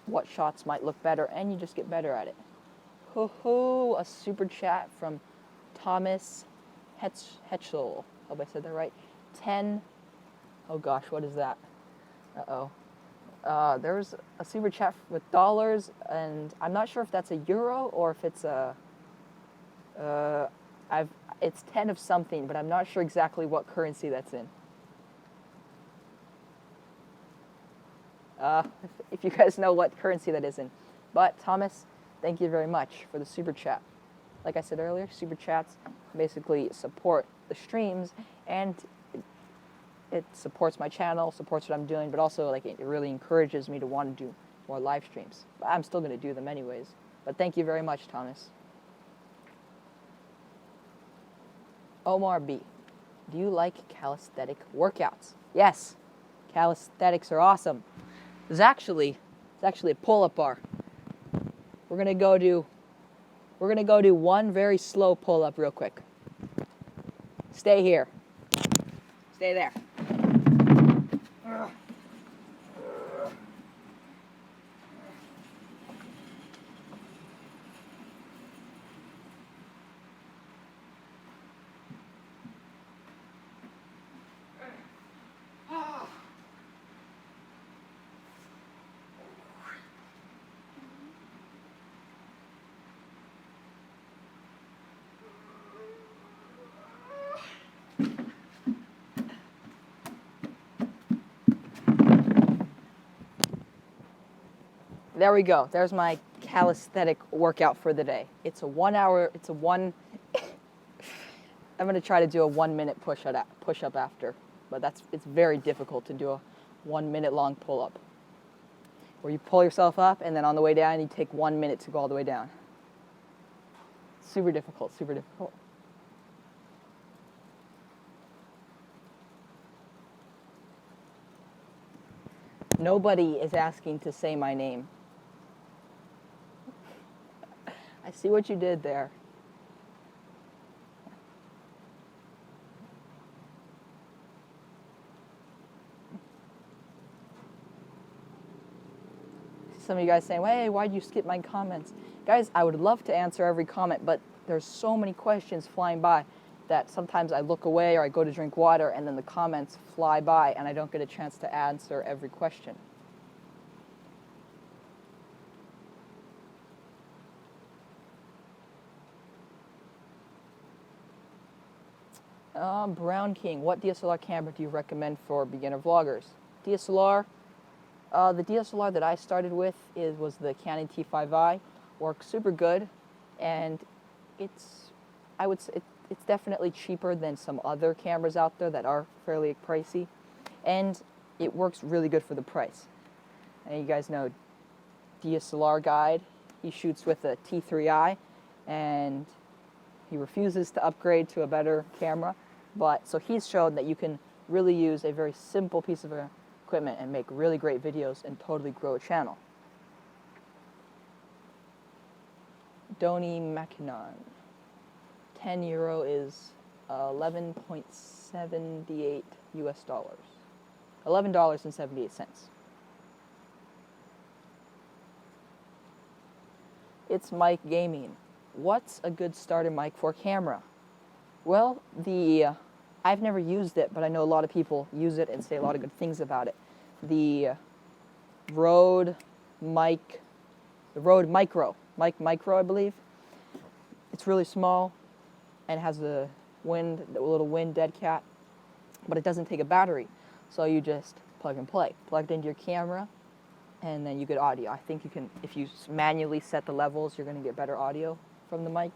what shots might look better, and you just get better at it. Ho, a super chat from Thomas Hetchel. Hope I said that right. 10. Oh gosh, what is that? There's a super chat with dollars, and I'm not sure if that's a euro or if it's a. It's 10 of something, but I'm not sure exactly what currency that's in. If you guys know what currency that is in. But Thomas, thank you very much for the super chat. Like I said earlier, super chats basically support the streams, and it supports my channel, supports what I'm doing, but also like it really encourages me to want to do more live streams. But I'm still going to do them anyways. But thank you very much, Thomas. Omar B. Do you like calisthenic workouts? Yes. Calisthenics are awesome. It's actually a pull-up bar. We're gonna go do one very slow pull-up real quick. Stay here. Stay there. There we go. There's my calisthenic workout for the day. It's a 1 hour, I'm going to try to do a 1 minute push up after, but it's very difficult to do a 1 minute long pull up, where you pull yourself up and then on the way down you take 1 minute to go all the way down. Super difficult, super difficult. Nobody is asking to say my name. I see what you did there. Some of you guys saying, hey, why'd you skip my comments? Guys, I would love to answer every comment, but there's so many questions flying by that sometimes I look away or I go to drink water and then the comments fly by and I don't get a chance to answer every question. Brown King, what DSLR camera do you recommend for beginner vloggers? DSLR, the DSLR that I started with was the Canon T5i. Works super good, and I would say it's definitely cheaper than some other cameras out there that are fairly pricey, and it works really good for the price. And you guys know DSLR Guide, he shoots with a T3i, and he refuses to upgrade to a better camera. But so he's shown that you can really use a very simple piece of equipment and make really great videos and totally grow a channel. Donny McKenna, €10 is $11.78 US dollars. $11.78. It's Mike Gaming. What's a good starter mic for camera? Well, I've never used it, but I know a lot of people use it and say a lot of good things about it. The Rode Micro, I believe. It's really small and has the little wind dead cat, but it doesn't take a battery. So you just plug and play. Plug it into your camera, and then you get audio. I think you can, if you manually set the levels, you're going to get better audio from the mic.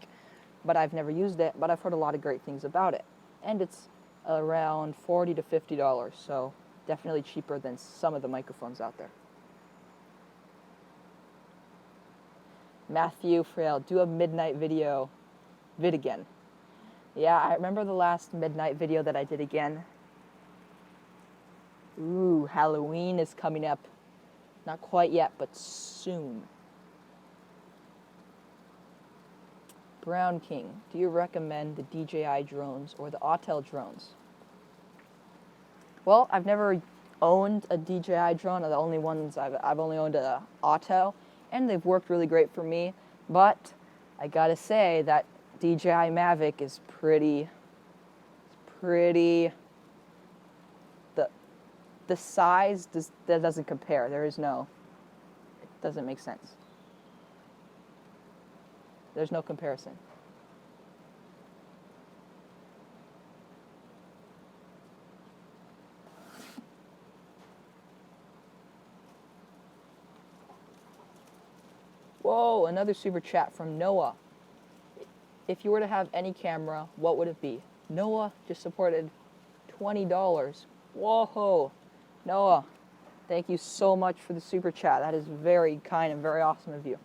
But I've never used it, but I've heard a lot of great things about it. And it's around $40 to $50, so definitely cheaper than some of the microphones out there. Matthew Frail, do a midnight vid again. Yeah, I remember the last midnight video that I did again. Ooh, Halloween is coming up. Not quite yet, but soon. Brown King, do you recommend the DJI drones or the Autel drones? Well, I've never owned a DJI drone. The only ones I've only owned a Autel, and they've worked really great for me. But I gotta say that DJI Mavic is pretty. The size that doesn't compare. It doesn't make sense. There's no comparison. Whoa, another super chat from Noah. If you were to have any camera, what would it be? Noah just supported $20. Whoa, Noah, thank you so much for the super chat. That is very kind and very awesome of you.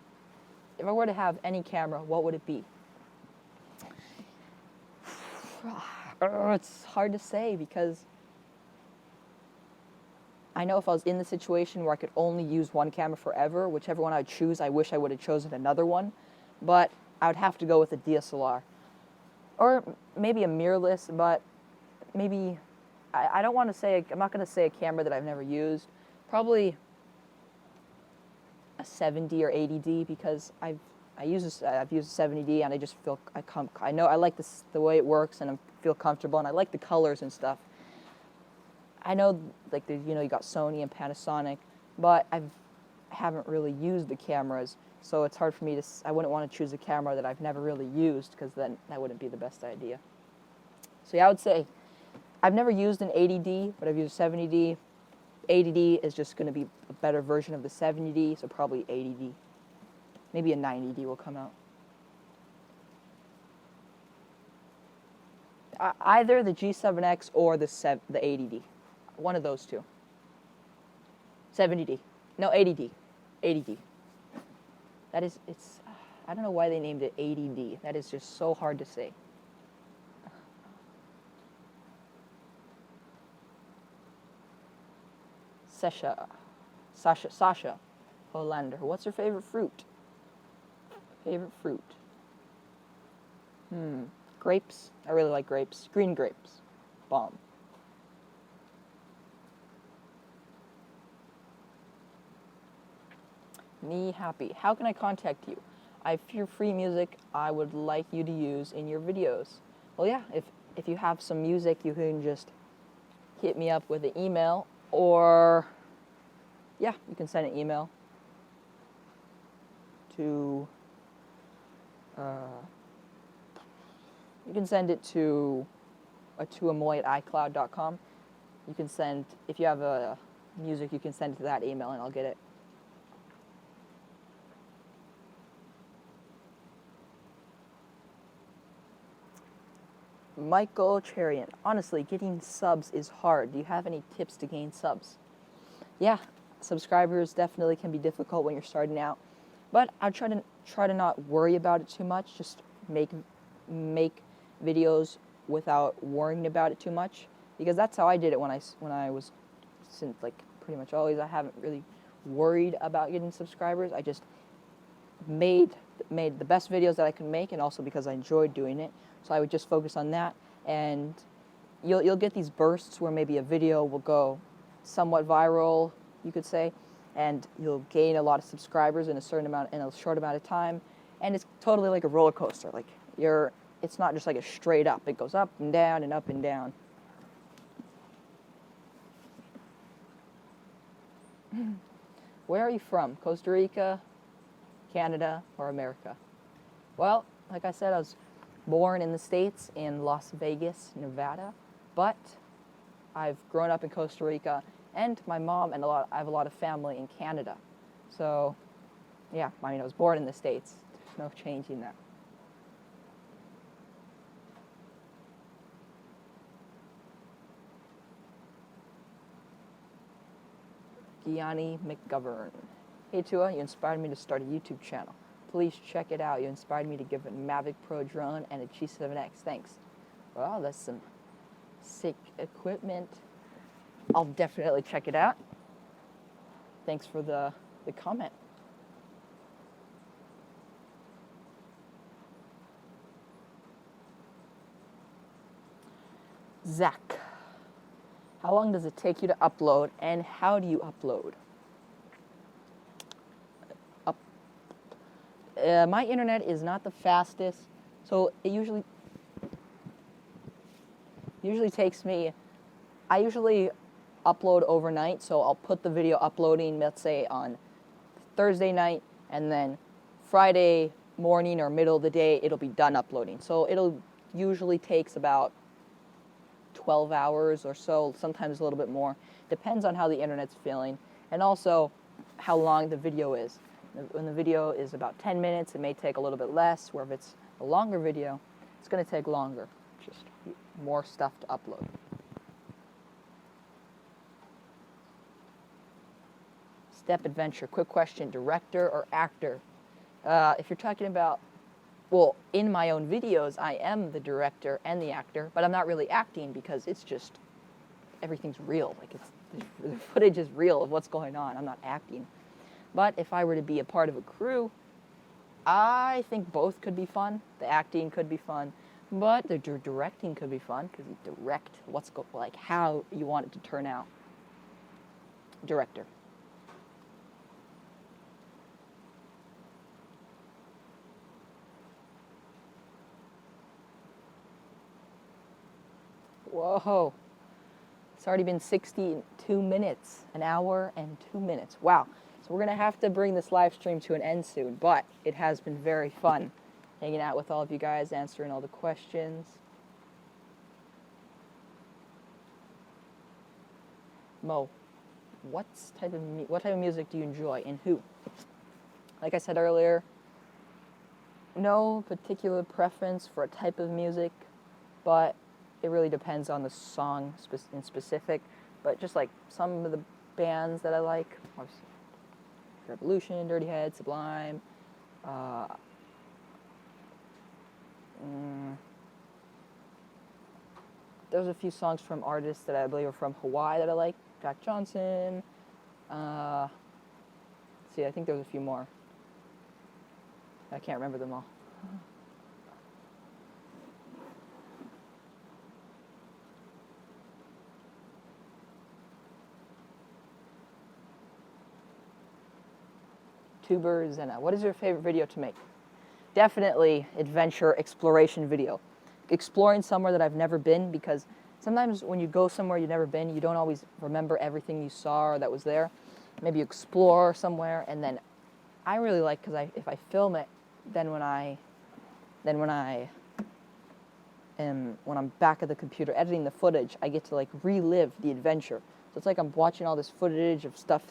If I were to have any camera, what would it be? It's hard to say because I know if I was in the situation where I could only use one camera forever, whichever one I would choose, I wish I would have chosen another one. But I would have to go with a DSLR. Or maybe a mirrorless, but maybe, I don't want to say, I'm not going to say a camera that I've never used. Probably a 70 or 80D because I've used a 70D and I just feel, I know I like the way it works and I feel comfortable and I like the colors and stuff. I know, like, you got Sony and Panasonic, but I haven't really used the cameras, so it's hard for me I wouldn't want to choose a camera that I've never really used because then that wouldn't be the best idea. So yeah, I would say I've never used an 80D, but I've used a 70D. 80D is just going to be a better version of the 70D, so probably 80D. Maybe a 90D will come out. Either the G7X or the 80D. One of those two. 70D. No, 80D. 80D. I don't know why they named it 80D. That is just so hard to say. Sasha Hollander. What's your favorite fruit? Favorite fruit? Grapes. I really like grapes. Green grapes. Bomb. Me happy. How can I contact you? I have your free music I would like you to use in your videos. Well, yeah, if you have some music, you can just hit me up with an email, or yeah, you can send an email to you can send it to atuamoy@icloud.com. You can send, if you have a music, you can send it to that email and I'll get it. Michael Charian. Honestly, getting subs is hard. Do you have any tips to gain subs? Yeah, subscribers definitely can be difficult when you're starting out, but I try to not worry about it too much. Just make videos without worrying about it too much, because that's how I did it when I was, since like pretty much always. I haven't really worried about getting subscribers. I just made the best videos that I could make, and also because I enjoyed doing it. So I would just focus on that, and you'll get these bursts where maybe a video will go somewhat viral, you could say, and you'll gain a lot of subscribers in a short amount of time, and it's totally like a roller coaster. Like it's not just like a straight up. It goes up and down and up and down. Where are you from? Costa Rica, Canada, or America? Well, like I said, I was born in the States in Las Vegas, Nevada, but I've grown up in Costa Rica, and my mom and I have a lot of family in Canada. So, yeah, I mean, I was born in the States. There's no changing that. Gianni McGovern. Hey Tua, you inspired me to start a YouTube channel. Please check it out. You inspired me to give a Mavic Pro drone and a G7X. Thanks. Well, that's some sick equipment. I'll definitely check it out. Thanks for the comment. Zach, how long does it take you to upload, and how do you upload? My internet is not the fastest, so it usually takes me. I usually upload overnight, so I'll put the video uploading, let's say, on Thursday night, and then Friday morning or middle of the day, it'll be done uploading. So it'll usually takes about 12 hours or so, sometimes a little bit more. Depends on how the internet's feeling, and also how long the video is. When the video is about 10 minutes, it may take a little bit less, where if it's a longer video, it's going to take longer. Just more stuff to upload. Step Adventure, quick question, director or actor? If you're talking about, well, in my own videos, I am the director and the actor, but I'm not really acting because it's just, everything's real. Like the footage is real of what's going on. I'm not acting. But if I were to be a part of a crew, I think both could be fun. The acting could be fun, but the directing could be fun because you direct like how you want it to turn out. Director. Whoa. It's already been 62 minutes, an hour and 2 minutes. Wow. So we're going to have to bring this live stream to an end soon, but it has been very fun hanging out with all of you guys, answering all the questions. Mo, what type of music do you enjoy and who? Like I said earlier, no particular preference for a type of music, but it really depends on the song in specific. But just like some of the bands that I like, obviously, Revolution, Dirty Head, Sublime. There's a few songs from artists that I believe are from Hawaii that I like. Jack Johnson. See, I think there's a few more. I can't remember them all. Tubers and what is your favorite video to make? Definitely adventure exploration video. Exploring somewhere that I've never been, because sometimes when you go somewhere you've never been, you don't always remember everything you saw or that was there. Maybe you explore somewhere, and then I really like, because if I film it, then when I'm back at the computer editing the footage, I get to like relive the adventure. So it's like I'm watching all this footage of stuff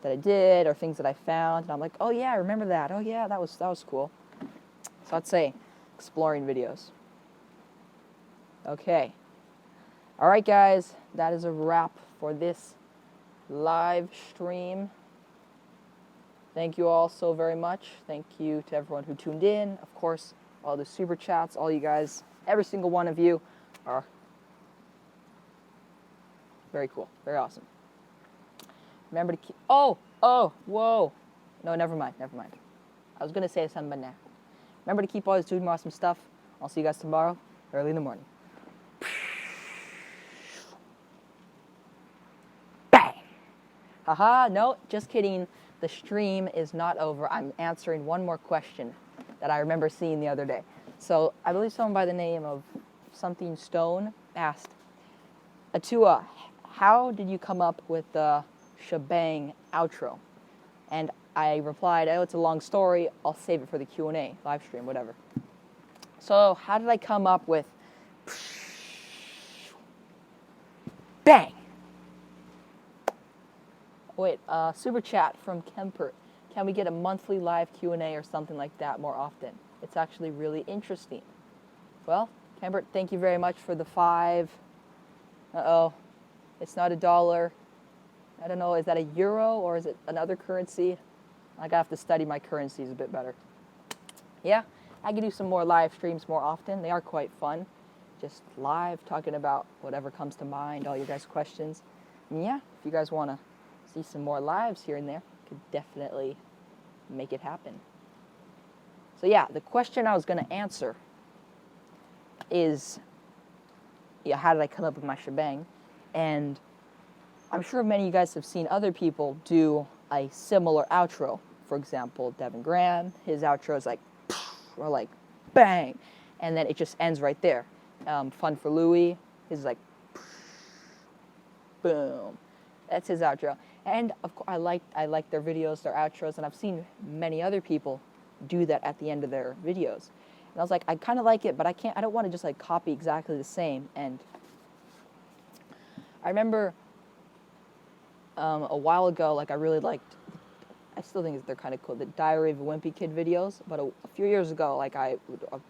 that I did or things that I found, and I'm like, oh yeah, I remember that. Oh yeah, that was cool. So I'd say exploring videos. Okay. All right, guys, that is a wrap for this live stream. Thank you all so very much. Thank you to everyone who tuned in. Of course, all the super chats, all you guys, every single one of you are very cool, very awesome. Remember to keep, whoa. No, never mind. I was going to say something, but nah. Remember to keep always doing awesome stuff. I'll see you guys tomorrow, early in the morning. Haha, no, just kidding. The stream is not over. I'm answering one more question that I remember seeing the other day. So I believe someone by the name of something Stone asked, Atua, how did you come up with the shebang outro? And I replied, oh, it's a long story. I'll save it for the Q&A, live stream, whatever. So how did I come up with bang? Wait, super chat from Kemper. Can we get a monthly live Q&A or something like that more often? It's actually really interesting. Well, Kemper, thank you very much for the 5. Uh-oh, it's not $1. I don't know, is that a euro or is it another currency? I have to study my currencies a bit better. Yeah, I can do some more live streams more often. They are quite fun. Just live, talking about whatever comes to mind, all your guys' questions. And yeah, if you guys want to see some more lives here and there, could definitely make it happen. So yeah, the question I was going to answer is, yeah, how did I come up with my shebang? And I'm sure many of you guys have seen other people do a similar outro. For example, Devin Graham, his outro is like, or like, bang, and then it just ends right there. Fun for Louie, his is like, boom. That's his outro. And of course, I like their videos, their outros, and I've seen many other people do that at the end of their videos. And I was like, I kind of like it, but I don't want to just like copy exactly the same. And I remember a while ago, like I really liked, I still think they're kind of cool, the Diary of a Wimpy Kid videos. But a few years ago, like I've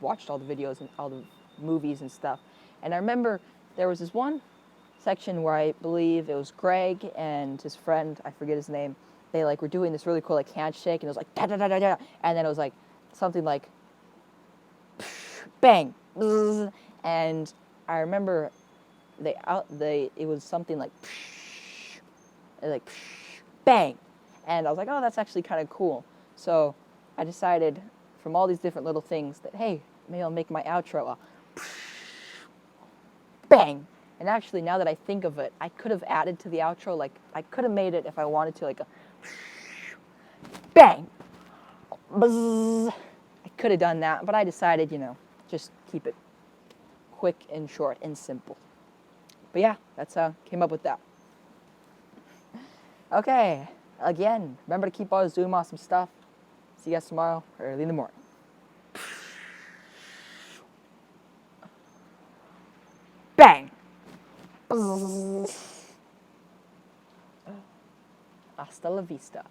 watched all the videos and all the movies and stuff. And I remember there was this one section where I believe it was Greg and his friend, I forget his name, they like were doing this really cool like handshake, and it was like da da da da da, and then it was like something like bang, and I remember it was something like bang, and I was like, oh, that's actually kind of cool. So I decided from all these different little things that, hey, maybe I'll make my outro a bang. And actually, now that I think of it, I could have added to the outro, like, I could have made it, if I wanted to, like a bang, buzz. I could have done that, but I decided, just keep it quick and short and simple. But yeah, that's how I came up with that. Okay, again, remember to keep always doing awesome stuff. See you guys tomorrow, early in the morning. Bang! Hasta la vista.